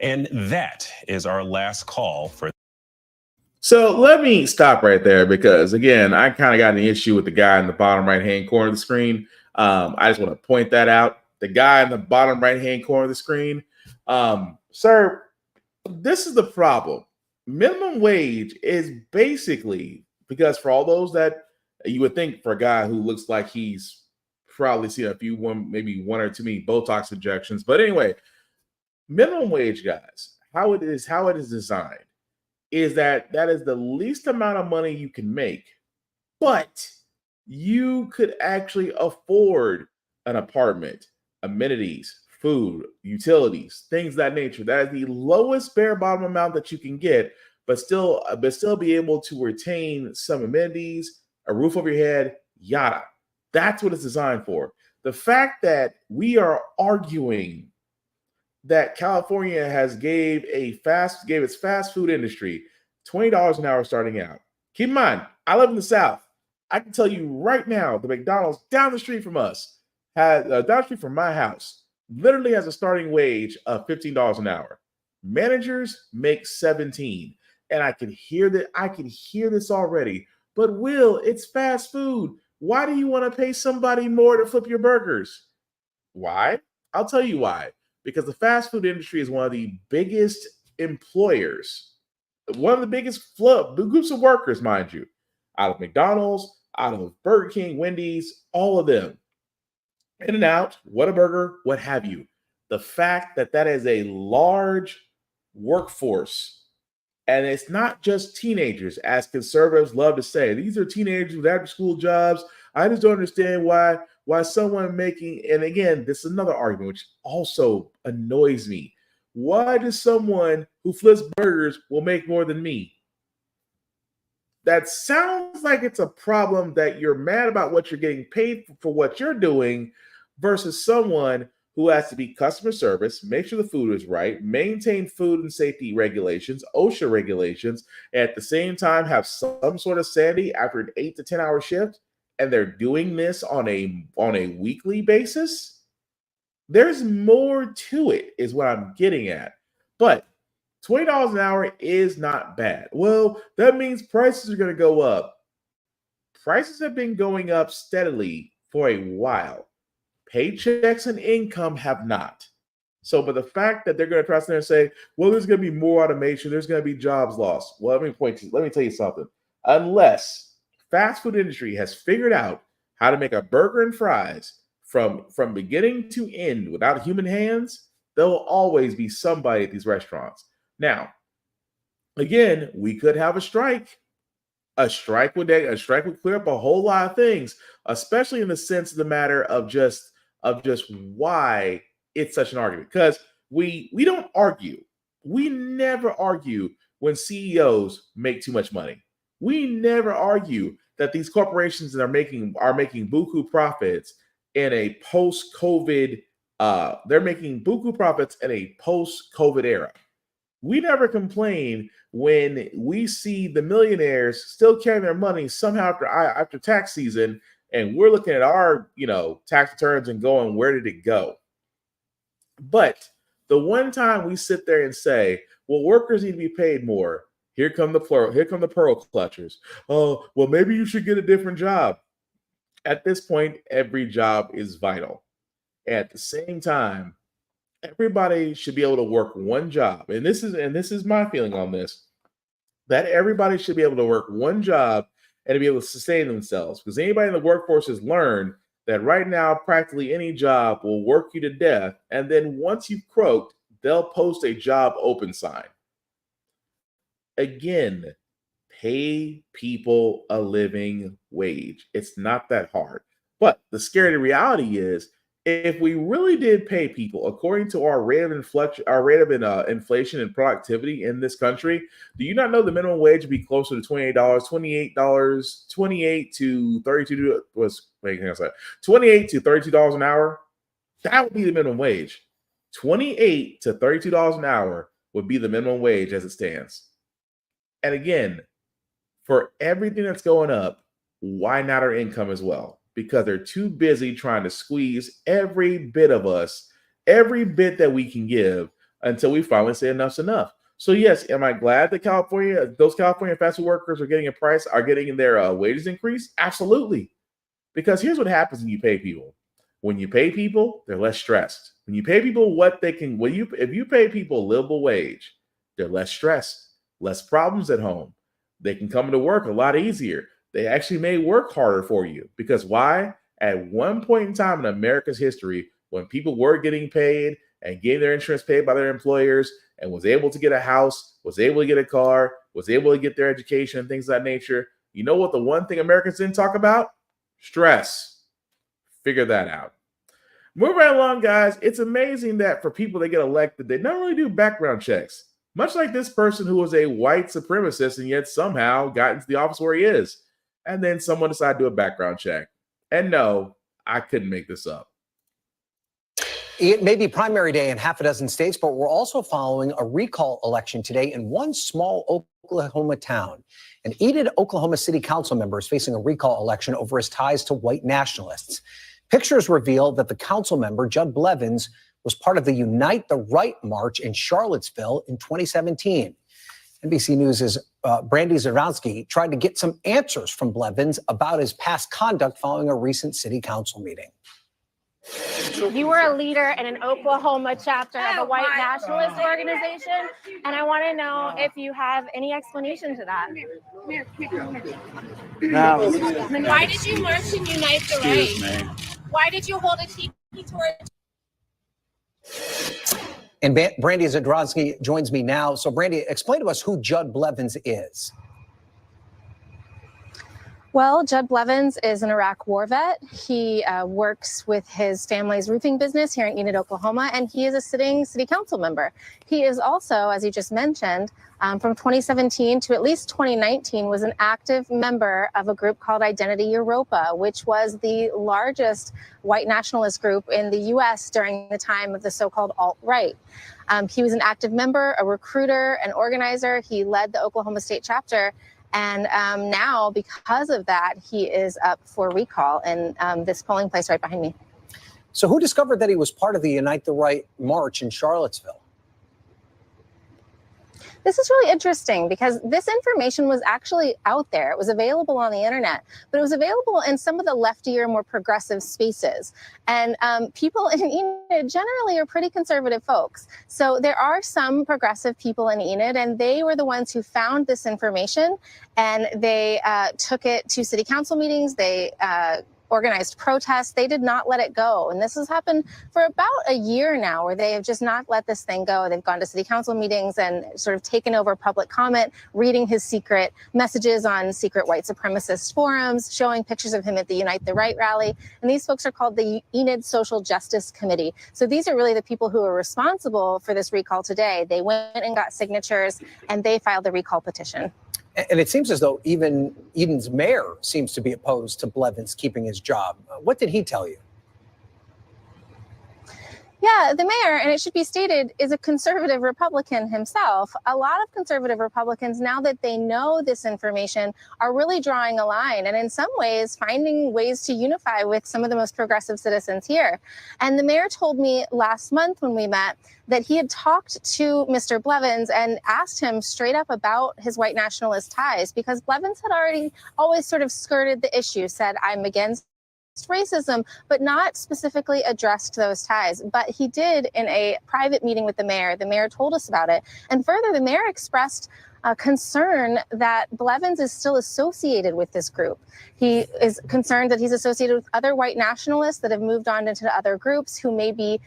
[SPEAKER 16] And that is our last call for.
[SPEAKER 2] So let me stop right there, because, again, I kind of got an issue with the guy in the bottom right-hand corner of the screen. I just want to point that out. The guy in the bottom right-hand corner of the screen. Sir, this is the problem. Minimum wage is basically, because for all those that you would think for a guy who looks like he's probably seen maybe one or too many Botox injections. But anyway, minimum wage, guys, how it is designed is that is the least amount of money you can make, but you could actually afford an apartment, amenities, food, utilities, things of that nature. That is the lowest bare bottom amount that you can get, but still be able to retain some amenities, a roof over your head, yada. That's what it's designed for. The fact that we are arguing that California gave its fast food industry $20 an hour starting out. Keep in mind, I live in the South. I can tell you right now, the McDonald's down the street from us down the street from my house, literally has a starting wage of $15 an hour. Managers make $17, and I can hear that. I can hear this already. But Will, it's fast food. Why do you want to pay somebody more to flip your burgers? Why? I'll tell you why. Because the fast food industry is one of the biggest employers, one of the biggest groups of workers, mind you, out of McDonald's, out of Burger King, Wendy's, all of them. In-N-Out, Whataburger, what have you. The fact that is a large workforce. And it's not just teenagers, as conservatives love to say. These are teenagers with after-school jobs. I just don't understand why someone making, and again, this is another argument which also annoys me. Why does someone who flips burgers will make more than me? That sounds like it's a problem that you're mad about what you're getting paid for what you're doing versus someone who has to be customer service, make sure the food is right, maintain food and safety regulations, OSHA regulations, and at the same time have some sort of sanity after an 8 to 10 hour shift, and they're doing this on a weekly basis. There's more to it, is what I'm getting at. But $20 an hour is not bad. Well, that means prices are going to go up. Prices have been going up steadily for a while. Paychecks and income have not. So, but the fact that they're going to try to sit there and say, well, there's going to be more automation, there's going to be jobs lost. Well, let me tell you something. Unless fast food industry has figured out how to make a burger and fries from beginning to end without human hands, there will always be somebody at these restaurants. Now, again, we could have a strike. A strike would clear up a whole lot of things, especially in the sense of the matter of just why it's such an argument. Because we don't argue. We never argue when CEOs make too much money. We never argue that these corporations that are making buku profits in a post-COVID. They're making buku profits in a post-COVID era. We never complain when we see the millionaires still carrying their money somehow after tax season, and we're looking at our tax returns and going, where did it go? But the one time we sit there and say, well, workers need to be paid more, here come the pearl clutchers. Oh, well, maybe you should get a different job. At this point, every job is vital. At the same time, everybody should be able to work one job. And this is my feeling on this, that everybody should be able to work one job and to be able to sustain themselves. Because anybody in the workforce has learned that right now, practically any job will work you to death. And then once you've croaked, they'll post a job open sign. Again, pay people a living wage. It's not that hard. But the scary reality is, if we really did pay people according to our rate of inflation and productivity in this country, do you not know the minimum wage would be closer to $28 to $32 an hour? That would be the minimum wage. $28 to $32 an hour would be the minimum wage as it stands. And again, for everything that's going up, why not our income as well? Because they're too busy trying to squeeze every bit of us, every bit that we can give until we finally say enough's enough. So yes, am I glad that those California fast food workers are getting their wages increased? Absolutely. Because here's what happens when you pay people. When you pay people, they're less stressed. When you pay people if you pay people a livable wage, they're less stressed, less problems at home. They can come to work a lot easier. They actually may work harder for you. Because why? At one point in time in America's history, when people were getting paid and getting their insurance paid by their employers and was able to get a house, was able to get a car, was able to get their education and things of that nature, you know what the one thing Americans didn't talk about? Stress. Figure that out. Moving right along, guys, it's amazing that for people that get elected, they don't really do background checks. Much like this person who was a white supremacist and yet somehow got into the office where he is. And then someone decided to do a background check. And no, I couldn't make this up.
[SPEAKER 20] It may be primary day in half a dozen states, but we're also following a recall election today in one small Oklahoma town. An Enid, Oklahoma City Council member is facing a recall election over his ties to white nationalists. Pictures reveal that the council member, Judd Blevins, was part of the Unite the Right march in Charlottesville in 2017. NBC News' Brandy Zarowski tried to get some answers from Blevins about his past conduct following a recent city council meeting.
[SPEAKER 21] You were a leader in an Oklahoma chapter of a white nationalist organization, and I want to know if you have any explanation to that.
[SPEAKER 22] Now, why did you march and unite the right? Why did you hold a tiki torch?
[SPEAKER 20] And Brandy Zadrozny joins me now. So, Brandy, explain to us who Judd Blevins is.
[SPEAKER 21] Well, Judd Blevins is an Iraq war vet. He works with his family's roofing business here in Enid, Oklahoma, and he is a sitting city council member. He is also, as you just mentioned, from 2017 to at least 2019, was an active member of a group called Identity Europa, which was the largest white nationalist group in the U.S. during the time of the so-called alt-right. He was an active member, a recruiter, an organizer. He led the Oklahoma State chapter. And now, because of that, he is up for recall in this polling place right behind me.
[SPEAKER 20] So who discovered that he was part of the Unite the Right march in Charlottesville?
[SPEAKER 21] This is really interesting because this information was actually out there. It was available on the internet, but it was available in some of the leftier, more progressive spaces. And people in Enid generally are pretty conservative folks. So there are some progressive people in Enid, and they were the ones who found this information, and they took it to city council meetings. They organized protests. They did not let it go. And this has happened for about a year now, where they have just not let this thing go. They've gone to city council meetings and sort of taken over public comment, reading his secret messages on secret white supremacist forums, showing pictures of him at the Unite the Right rally. And these folks are called the Enid Social Justice Committee. So these are really the people who are responsible for this recall today. They went and got signatures, and they filed the recall petition.
[SPEAKER 20] And it seems as though even Eden's mayor seems to be opposed to Blevins keeping his job. What did he tell you?
[SPEAKER 21] Yeah, the mayor, and it should be stated, is a conservative Republican himself. A lot of conservative Republicans, now that they know this information, are really drawing a line and in some ways finding ways to unify with some of the most progressive citizens here. And the mayor told me last month when we met that he had talked to Mr. Blevins and asked him straight up about his white nationalist ties, because Blevins had always sort of skirted the issue, said, I'm against racism, but not specifically addressed those ties. But he did in a private meeting with the mayor. The mayor told us about it. And further, the mayor expressed concern that Blevins is still associated with this group. He is concerned that he's associated with other white nationalists that have moved on into other groups who may be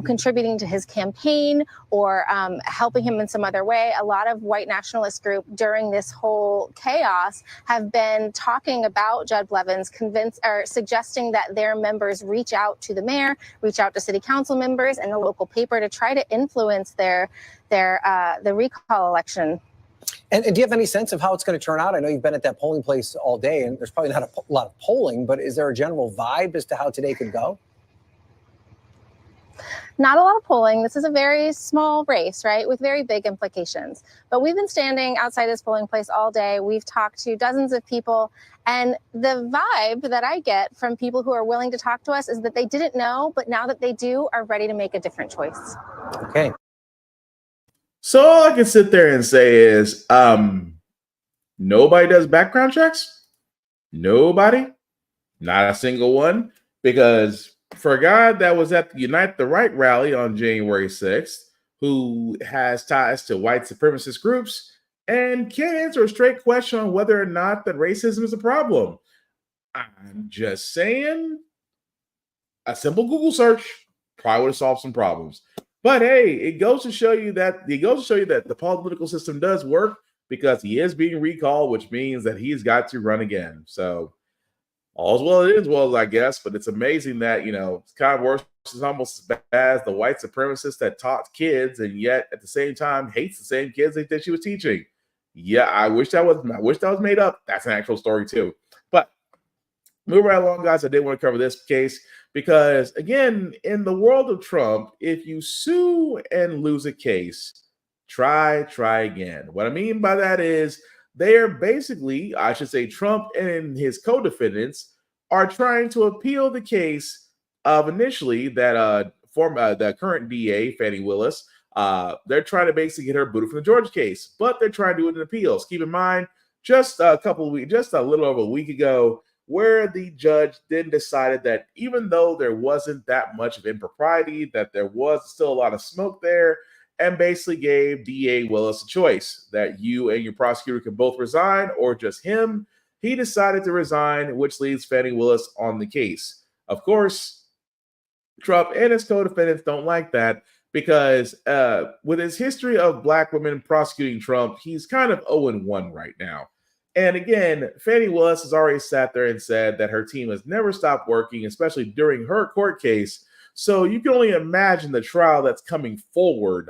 [SPEAKER 21] contributing to his campaign or helping him in some other way. A lot of white nationalist groups during this whole chaos have been talking about Judd Blevins, suggesting that their members reach out to the mayor, reach out to city council members and the local paper to try to influence the recall election.
[SPEAKER 20] And do you have any sense of how it's going to turn out? I know you've been at that polling place all day, and there's probably not a lot of polling, but is there a general vibe as to how today could go?
[SPEAKER 21] Not a lot of polling. This is a very small race, right, with very big implications. But we've been standing outside this polling place all day. We've talked to dozens of people. And the vibe that I get from people who are willing to talk to us is that they didn't know, but now that they do, are ready to make a different choice.
[SPEAKER 20] Okay.
[SPEAKER 2] So all I can sit there and say is, nobody does background checks. Nobody, not a single one, because for a guy that was at the Unite the Right rally on January 6th, who has ties to white supremacist groups and can't answer a straight question on whether or not that racism is a problem. I'm just saying, a simple Google search probably would have solved some problems. But hey, it goes to show you that the political system does work, because he is being recalled, which means that he's got to run again. So all's well it is well, I guess. But it's amazing that, it's kind of worse. It's almost as bad as the white supremacist that taught kids, and yet at the same time hates the same kids that she was teaching. Yeah, I wish that was made up. That's an actual story too. But moving right along, guys, I did want to cover this case because, again, in the world of Trump, if you sue and lose a case, try again. What I mean by that is they are basically, I should say, Trump and his co-defendants are trying to appeal the case of initially that the current DA, Fani Willis. They're trying to basically get her booted from the Georgia case, but they're trying to do it in appeals. Keep in mind, just a little over a week ago, where the judge then decided that even though there wasn't that much of impropriety, that there was still a lot of smoke there, and basically gave DA Willis a choice that you and your prosecutor can both resign or just him. He decided to resign, which leaves Fani Willis on the case. Of course, Trump and his co-defendants don't like that, because with his history of black women prosecuting Trump, he's kind of 0-1 right now. And again, Fani Willis has already sat there and said that her team has never stopped working, especially during her court case. So you can only imagine the trial that's coming forward.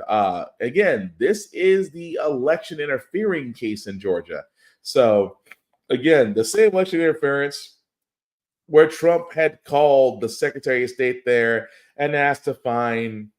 [SPEAKER 2] Again, this is the election interfering case in Georgia. So again, the same election interference where Trump had called the Secretary of State there and asked to find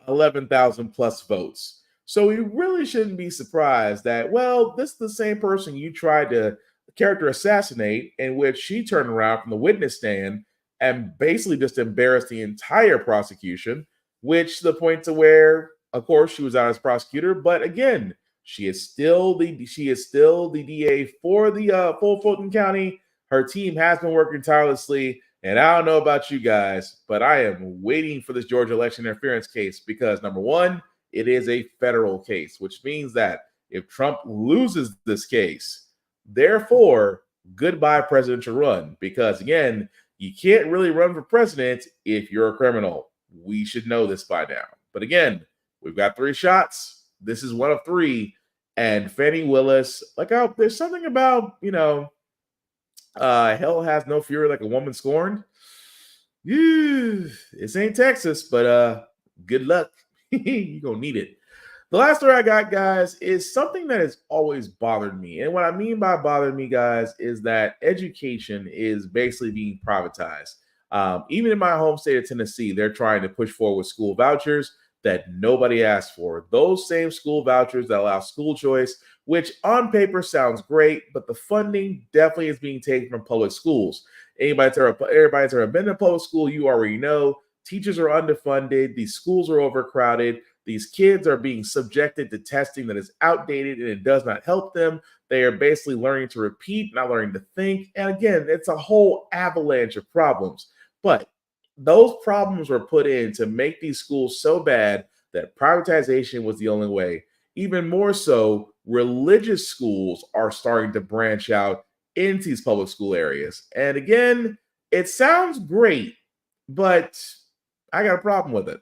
[SPEAKER 2] 11,000 plus votes. So we really shouldn't be surprised that, well, this is the same person you tried to character assassinate, in which she turned around from the witness stand and basically just embarrassed the entire prosecution, which to the point to where, of course, she was out as prosecutor, but again, she is still the DA for the full Fulton County. Her team has been working tirelessly. And I don't know about you guys, but I am waiting for this Georgia election interference case because, number one, it is a federal case, which means that if Trump loses this case, therefore, goodbye presidential run. Because, again, you can't really run for president if you're a criminal. We should know this by now. But again, we've got 3 shots. This is one of 3. And Fani Willis, there's something about, hell has no fury like a woman scorned. This ain't Texas, but good luck. You're gonna need it. The last story I got, guys, is something that has always bothered me. And what I mean by bothered me, guys, is that education is basically being privatized. Even in my home state of Tennessee, they're trying to push forward with school vouchers that nobody asked for. Those same school vouchers that allow school choice, which on paper sounds great, but the funding definitely is being taken from public schools. Everybody's ever been to public school, you already know teachers are underfunded, these schools are overcrowded, these kids are being subjected to testing that is outdated and it does not help them. They are basically learning to repeat, not learning to think. And again, it's a whole avalanche of problems. But those problems were put in to make these schools so bad that privatization was the only way. Even more so, religious schools are starting to branch out into these public school areas. And again, it sounds great, but I got a problem with it.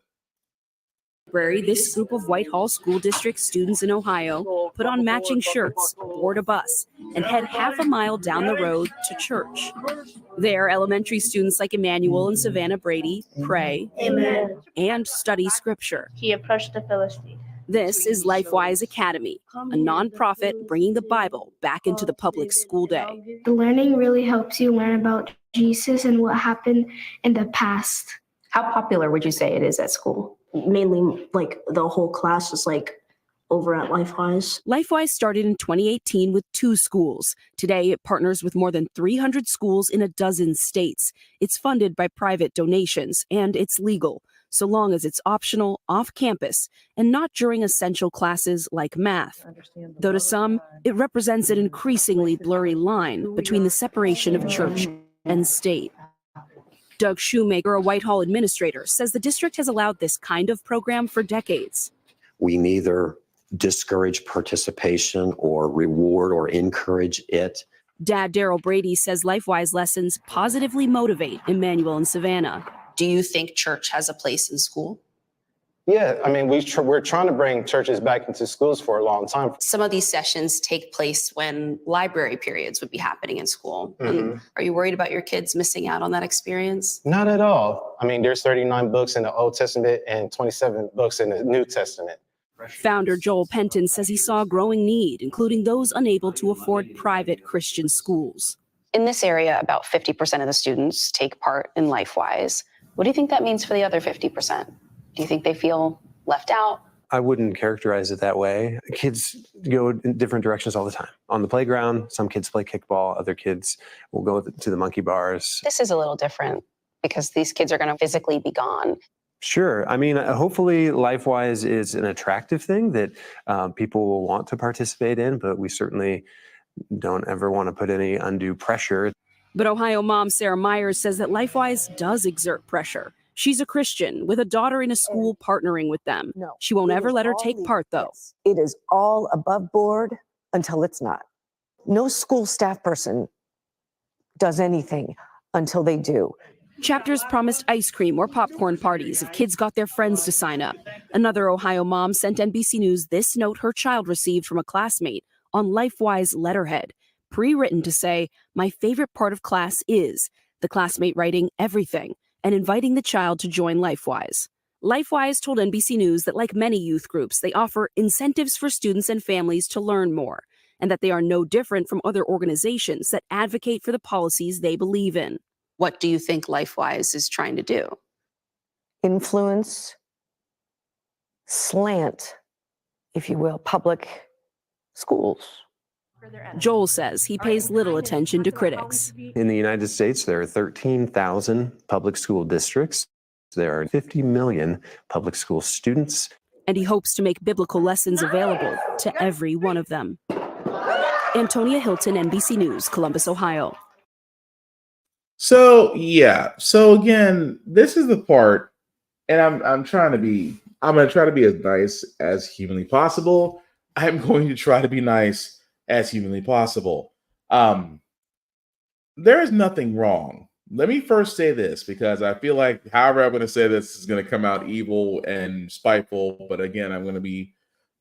[SPEAKER 1] This group of Whitehall School District students in Ohio put on matching shirts, board a bus, and head half a mile down the road to church. There, elementary students like Emmanuel and Savannah Brady pray
[SPEAKER 22] Amen.
[SPEAKER 1] and study scripture.
[SPEAKER 22] He approached the Philistine.
[SPEAKER 1] This is LifeWise Academy, a nonprofit bringing the Bible back into the public school day.
[SPEAKER 22] The learning really helps you learn about Jesus and what happened in the past.
[SPEAKER 3] How popular would you say it is at school? Mainly, the whole class is over at LifeWise.
[SPEAKER 1] LifeWise started in 2018 with 2 schools. Today, it partners with more than 300 schools in a dozen states. It's funded by private donations, and it's legal, so long as it's optional, off campus, and not during essential classes like math. Though to some, it represents an increasingly blurry line between the separation of church and state. Doug Shoemaker, a Whitehall administrator, says the district has allowed this kind of program for decades.
[SPEAKER 23] We neither discourage participation or reward or encourage it.
[SPEAKER 1] Dad Daryl Brady says LifeWise lessons positively motivate Emmanuel and Savannah.
[SPEAKER 3] Do you think church has a place in school?
[SPEAKER 24] Yeah, I mean, we're trying to bring churches back into schools for a long time.
[SPEAKER 3] Some of these sessions take place when library periods would be happening in school. And are you worried about your kids missing out on that experience?
[SPEAKER 24] Not at all. I mean, there's 39 books in the Old Testament and 27 books in the New Testament.
[SPEAKER 1] Founder Joel Penton says he saw a growing need, including those unable to afford private Christian schools.
[SPEAKER 3] In this area, about 50% of the students take part in LifeWise. What do you think that means for the other 50%? Do you think they feel left out?
[SPEAKER 25] I wouldn't characterize it that way. Kids go in different directions all the time. On the playground, some kids play kickball, other kids will go to the monkey bars.
[SPEAKER 3] This is a little different because these kids are going to physically be gone.
[SPEAKER 25] Sure. I mean, hopefully LifeWise is an attractive thing that people will want to participate in, but we certainly don't ever want to put any undue pressure.
[SPEAKER 1] But Ohio mom Sarah Myers says that LifeWise does exert pressure. She's a Christian with a daughter in a school partnering with them.
[SPEAKER 26] No,
[SPEAKER 1] she won't ever let her take part, though.
[SPEAKER 26] Yes. It is all above board until it's not. No school staff person does anything until they do.
[SPEAKER 1] Chapters promised ice cream or popcorn parties if kids got their friends to sign up. Another Ohio mom sent NBC News this note her child received from a classmate on LifeWise letterhead, pre-written to say, "My favorite part of class is," the classmate writing everything and inviting the child to join LifeWise. LifeWise told NBC News that like many youth groups, they offer incentives for students and families to learn more, and that they are no different from other organizations that advocate for the policies they believe in. What do you think LifeWise is trying to do?
[SPEAKER 26] Influence, slant, if you will, public schools.
[SPEAKER 1] Joel says he pays little attention to critics.
[SPEAKER 25] In the United States, there are 13,000 public school districts. There are 50 million public school students.
[SPEAKER 1] And he hopes to make biblical lessons available to every one of them. Antonia Hilton, NBC News, Columbus, Ohio.
[SPEAKER 2] So yeah. So again, this is the part, and I'm going to try to be as nice as humanly possible. I'm going to try to be nice as humanly possible. There is nothing wrong. Let me first say this, because I feel like however I'm going to say this is going to come out evil and spiteful. But again, I'm going to be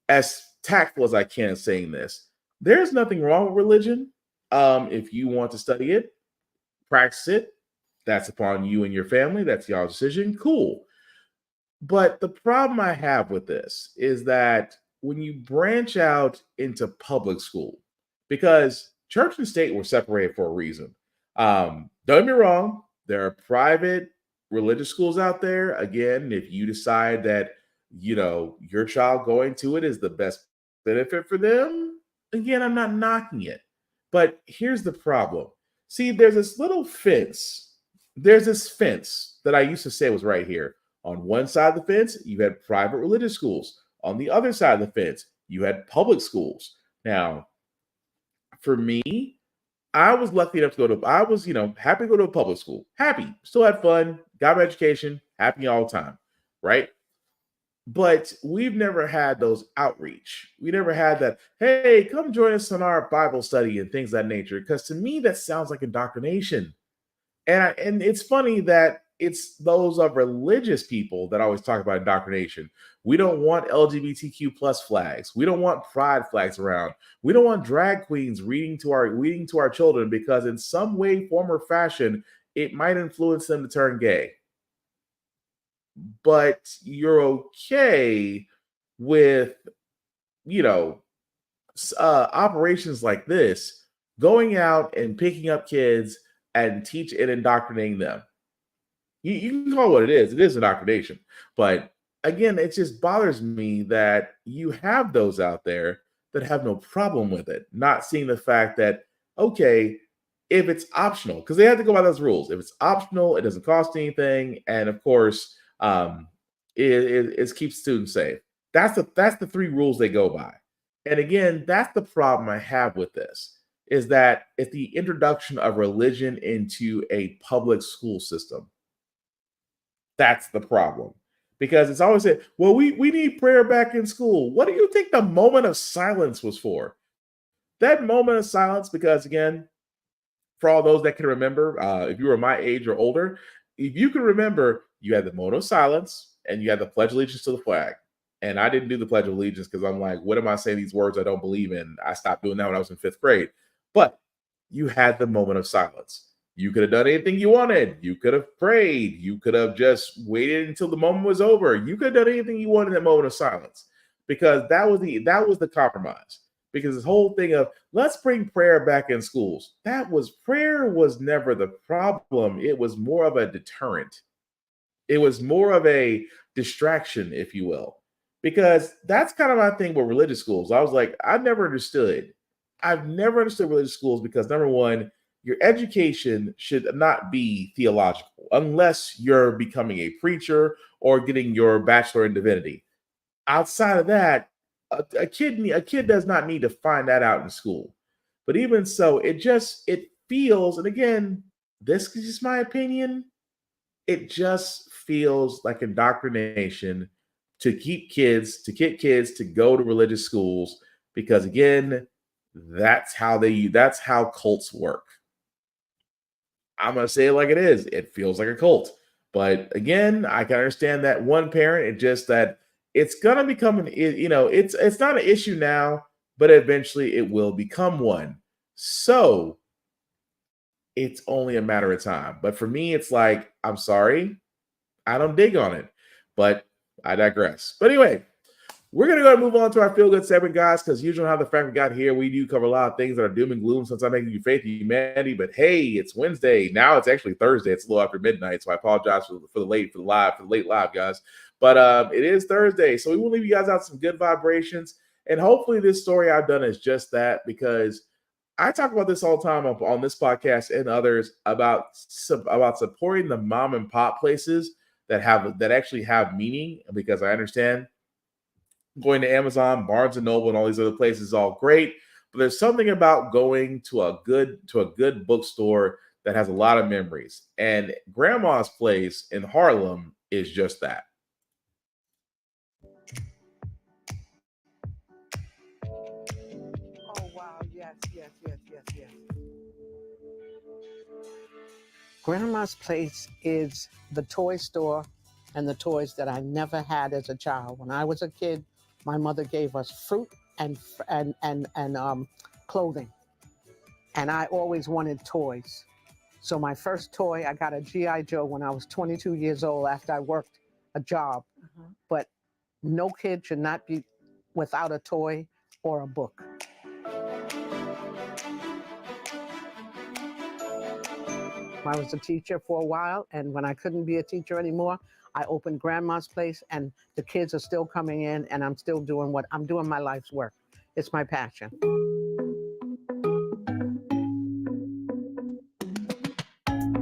[SPEAKER 2] as tactful as I can in saying this. There's nothing wrong with religion. If you want to study it, practice it. That's upon you and your family. That's y'all's decision. Cool. But the problem I have with this is that when you branch out into public school, because church and state were separated for a reason. Don't get me wrong, there are private religious schools out there. Again, if you decide that, your child going to it is the best benefit for them, again, I'm not knocking it. But here's the problem. See, there's this little fence. There's this fence that I used to say was right here. On one side of the fence, you had private religious schools. On the other side of the fence, you had public schools. Now, for me, I was lucky enough to happy to go to a public school. Happy, still had fun, got my education, happy all the time, right? But we've never had those outreach. We never had that, hey, come join us on our Bible study and things of that nature. Because to me, that sounds like indoctrination. And it's funny that it's those of religious people that always talk about indoctrination. We don't want LGBTQ plus flags. We don't want pride flags around. We don't want drag queens reading to our children because in some way, form, or fashion, it might influence them to turn gay. But you're okay with, operations like this, going out and picking up kids and teach and indoctrinating them. You can call it what it is. It is indoctrination. But again, it just bothers me that you have those out there that have no problem with it, not seeing the fact that, okay, if it's optional, because they have to go by those rules. If it's optional, it doesn't cost anything. And of course, it keeps students safe. That's the three rules they go by. And again, that's the problem I have with this, is that it's the introduction of religion into a public school system. That's the problem. Because it's always said, well, we need prayer back in school. What do you think the moment of silence was for? That moment of silence, because again, for all those that can remember, if you were my age or older, if you can remember, you had the moment of silence and you had the Pledge of Allegiance to the flag. And I didn't do the Pledge of Allegiance because I'm like, what am I saying these words I don't believe in? I stopped doing that when I was in 5th grade. But you had the moment of silence. You could have done anything you wanted. You could have prayed. You could have just waited until the moment was over. You could have done anything you wanted in that moment of silence, because that was the compromise. Because this whole thing of let's bring prayer back in schools, prayer was never the problem. It was more of a deterrent. It was more of a distraction, if you will, because that's kind of my thing with religious schools. I was like, I've never understood religious schools because, number one, your education should not be theological unless you're becoming a preacher or getting your bachelor in divinity. Outside of that, a kid does not need to find that out in school. But even so, it feels, and again, this is just my opinion, it just feels like indoctrination to get kids to go to religious schools, because again, that's how cults work. I'm going to say it like it is. It feels like a cult. But again, I can understand that one parent, it just that it's going to become it's not an issue now, but eventually it will become one. So it's only a matter of time. But for me, it's like, I'm sorry, I don't dig on it, but I digress. But anyway, we're going to go and move on to our feel-good segment, guys, because usually how the Frack We Got Here, we do cover a lot of things that are doom and gloom since I'm making you faith in humanity. But hey, it's Wednesday. Now it's actually Thursday. It's a little after midnight, so I apologize for the late live, guys. But it is Thursday, so we will leave you guys out some good vibrations. And hopefully this story I've done is just that, because I talk about this all the time on this podcast and others about supporting the mom and pop places that actually have meaning, because I understand going to Amazon, Barnes and Noble, and all these other places is all great, but there's something about going to a good bookstore that has a lot of memories. And Grandma's Place in Harlem is just that.
[SPEAKER 4] Oh wow, yes. Grandma's Place is the toy store and the toys that I never had as a child. When I was a kid, my mother gave us fruit and clothing, and I always wanted toys. So my first toy, I got a G.I. Joe when I was 22 years old after I worked a job. But no kid should not be without a toy or a book. I was a teacher for a while, and when I couldn't be a teacher anymore, I opened Grandma's Place, and the kids are still coming in, and I'm still doing my life's work. It's my passion.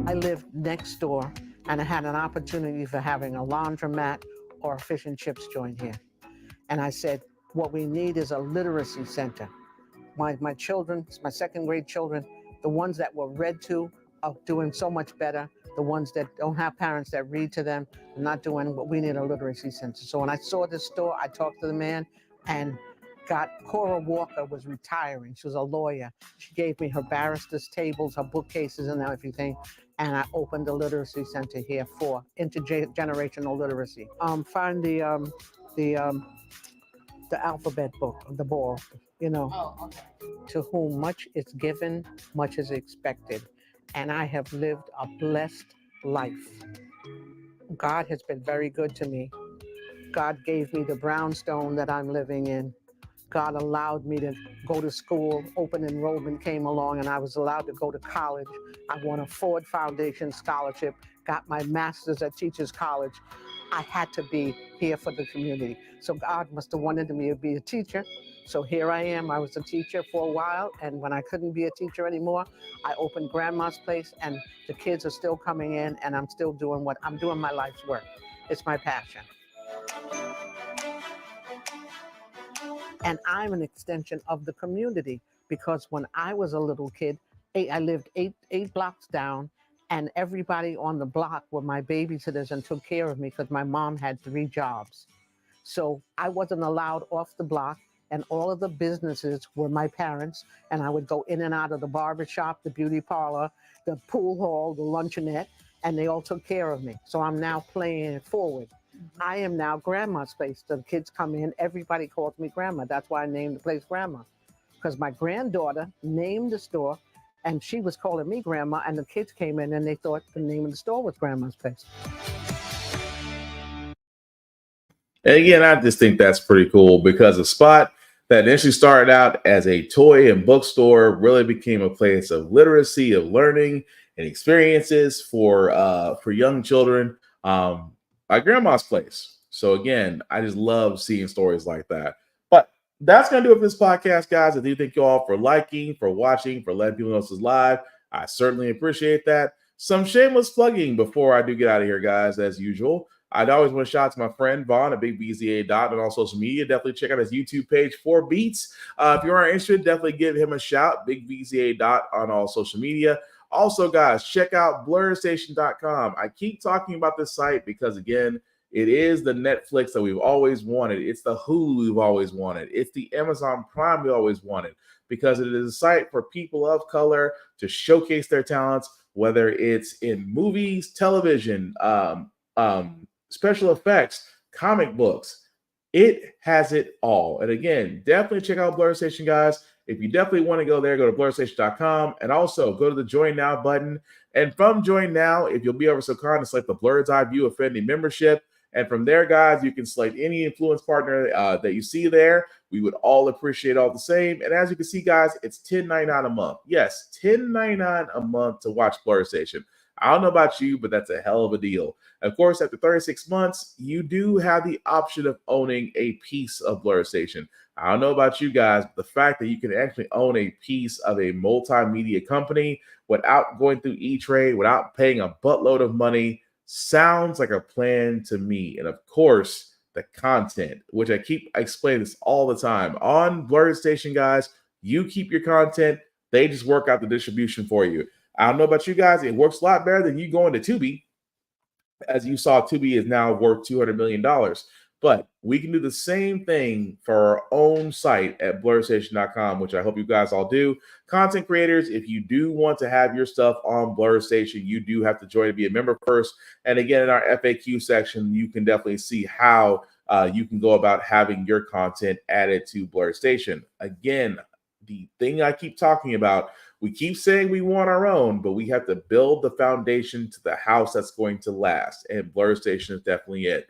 [SPEAKER 4] I lived next door, and I had an opportunity for having a laundromat or a fish and chips joint here. And I said, what we need is a literacy center. My children, my second grade children, the ones that were read to are doing so much better. The ones that don't have parents that read to them are not doing what we need, a literacy center. So when I saw this store, I talked to the man and Cora Walker was retiring. She was a lawyer. She gave me her barrister's tables, her bookcases and everything. And I opened a literacy center here for intergenerational literacy. Find the alphabet book, the ball,
[SPEAKER 5] Oh, okay.
[SPEAKER 4] To whom much is given, much is expected. And I have lived a blessed life. God has been very good to me. God gave me the brownstone that I'm living in. God allowed me to go to school. Open enrollment came along and I was allowed to go to college. I won a Ford Foundation scholarship, got my master's at Teachers College. I had to be here for the community. So God must have wanted me to be a teacher. So here I am. I was a teacher for a while, and when I couldn't be a teacher anymore, I opened Grandma's Place, and the kids are still coming in, and I'm still doing my life's work. It's my passion. And I'm an extension of the community, because when I was a little kid, I lived eight blocks down, and everybody on the block were my babysitters and took care of me because my mom had 3 jobs. So I wasn't allowed off the block, and all of the businesses were my parents, and I would go in and out of the barber shop, the beauty parlor, the pool hall, the luncheonette, and they all took care of me. So I'm now playing it forward. I am now Grandma's Place. The kids come in, everybody calls me Grandma. That's why I named the place Grandma, because my granddaughter named the store, and she was calling me Grandma, and the kids came in and they thought the name of the store was Grandma's Place.
[SPEAKER 2] And again, I just think that's pretty cool, because a spot that initially started out as a toy and bookstore really became a place of literacy, of learning and experiences for young children. My Grandma's Place. So again, I just love seeing stories like that. But that's going to do it for this podcast, guys. I do thank you all for liking, for watching, for letting people know this is live. I certainly appreciate that. Some shameless plugging before I do get out of here, guys, as usual. I'd always want to shout out to my friend Vaughn at Big BZA Dot on all social media. Definitely check out his YouTube page, 4 Beats. If you are interested, definitely give him a shout. Big BZA Dot on all social media. Also, guys, check out blurrstation.com. I keep talking about this site because, again, it is the Netflix that we've always wanted. It's the Hulu we've always wanted. It's the Amazon Prime we always wanted. because it is a site for people of color to showcase their talents, whether it's in movies, television, special effects, comic books. It has it all. And again, definitely check out Blur Station, guys. If you definitely want to go there, go to blurstation.com and also go to the Join Now button. And from Join Now, if you'll be ever so kind, to select the Blur's Eye View Affinity membership. And from there, guys, you can select any influence partner that you see there. We would all appreciate all the same. And as you can see, guys, it's $10.99 a month. Yes, $10.99 a month to watch Blur Station. I don't know about you, but that's a hell of a deal. Of course, after 36 months, you do have the option of owning a piece of Blur Station. I don't know about you guys, but the fact that you can actually own a piece of a multimedia company without going through E-Trade, without paying a buttload of money, sounds like a plan to me. And of course, the content, which I keep explaining this all the time. On Blur Station, guys, you keep your content. They just work out the distribution for you. I don't know about you guys. It works a lot better than you going to Tubi. As you saw, Tubi is now worth $200 million. But we can do the same thing for our own site at blurstation.com, which I hope you guys all do. Content creators, if you do want to have your stuff on Blur Station, you do have to join to be a member first. And again, in our FAQ section, you can definitely see how you can go about having your content added to Blur Station. Again, the thing I keep talking about, we keep saying we want our own, but we have to build the foundation to the house that's going to last. And Blur Station is definitely it.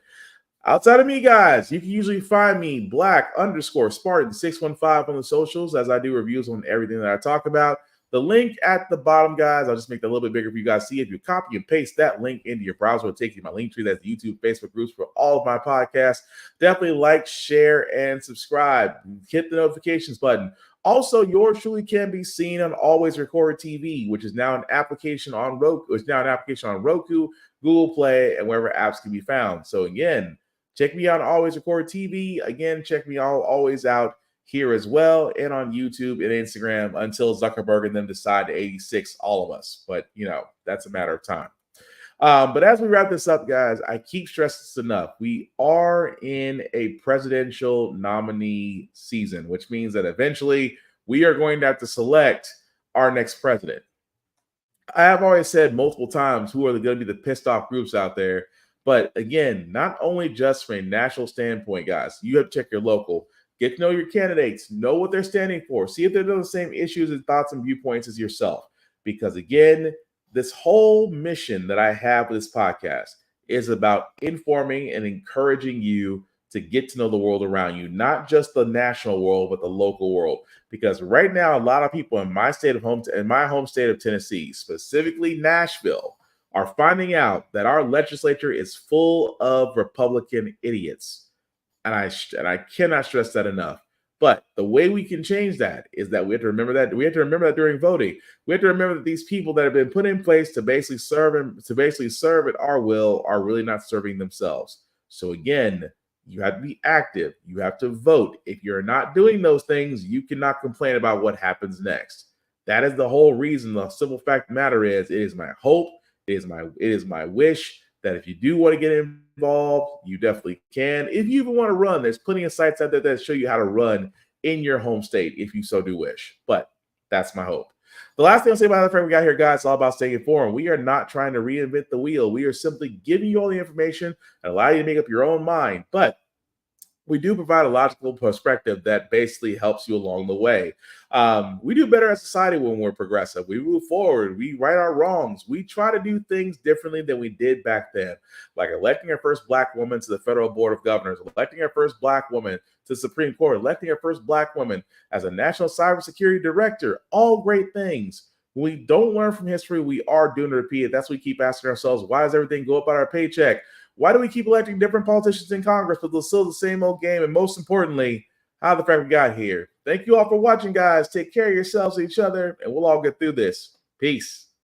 [SPEAKER 2] Outside of me, guys, you can usually find me Black_Spartan615 on the socials, as I do reviews on everything that I talk about. The link at the bottom, guys, I'll just make that a little bit bigger for you guys to see. If you copy and paste that link into your browser, it'll take you to my link tree. That's the YouTube, Facebook groups for all of my podcasts. Definitely like, share, and subscribe. Hit the notifications button. Also, yours truly can be seen on Always Record TV, which is now an application on Roku. It's now an application on Roku, Google Play, and wherever apps can be found. So again, check me out on Always Record TV. Again, check me always out here as well, and on YouTube and Instagram until Zuckerberg and them decide to 86 all of us. But, you know, that's a matter of time. But as we wrap this up, guys, I keep stressing this enough. We are in a presidential nominee season, which means that eventually we are going to have to select our next president. I have always said multiple times who are going to be the pissed off groups out there. But again, not only just from a national standpoint, guys, you have to check your local, get to know your candidates, know what they're standing for, see if they're doing the same issues and thoughts and viewpoints as yourself. Because again, this whole mission that I have with this podcast is about informing and encouraging you to get to know the world around you, not just the national world, but the local world. Because right now, a lot of people in my home state of Tennessee, specifically Nashville, are finding out that our legislature is full of Republican idiots. And I cannot stress that enough. But the way we can change that is that we have to remember that. We have to remember that during voting. We have to remember that these people that have been put in place to basically serve at our will are really not serving themselves. So again, you have to be active. You have to vote. If you're not doing those things, you cannot complain about what happens next. That is the whole reason. The simple fact of the matter is, it is my hope. It is my wish that if you do want to get involved, you definitely can. If you even want to run, there's plenty of sites out there that show you how to run in your home state if you so do wish. But that's my hope. The last thing I'll say about the Frack We Got Here, guys, it's all about staying informed. We are not trying to reinvent the wheel. We are simply giving you all the information and allow you to make up your own mind. But we do provide a logical perspective that basically helps you along the way. We do better as a society when we're progressive. We move forward. We right our wrongs. We try to do things differently than we did back then, like electing our first Black woman to the Federal Board of Governors, electing our first Black woman to the Supreme Court, electing our first Black woman as a National Cybersecurity Director. All great things. When we don't learn from history, we are doomed to repeat it. That's what we keep asking ourselves. Why does everything go up on our paycheck? Why do we keep electing different politicians in Congress, but they're still the same old game? And most importantly, how the Frack We Got Here. Thank you all for watching, guys. Take care of yourselves and each other, and we'll all get through this. Peace.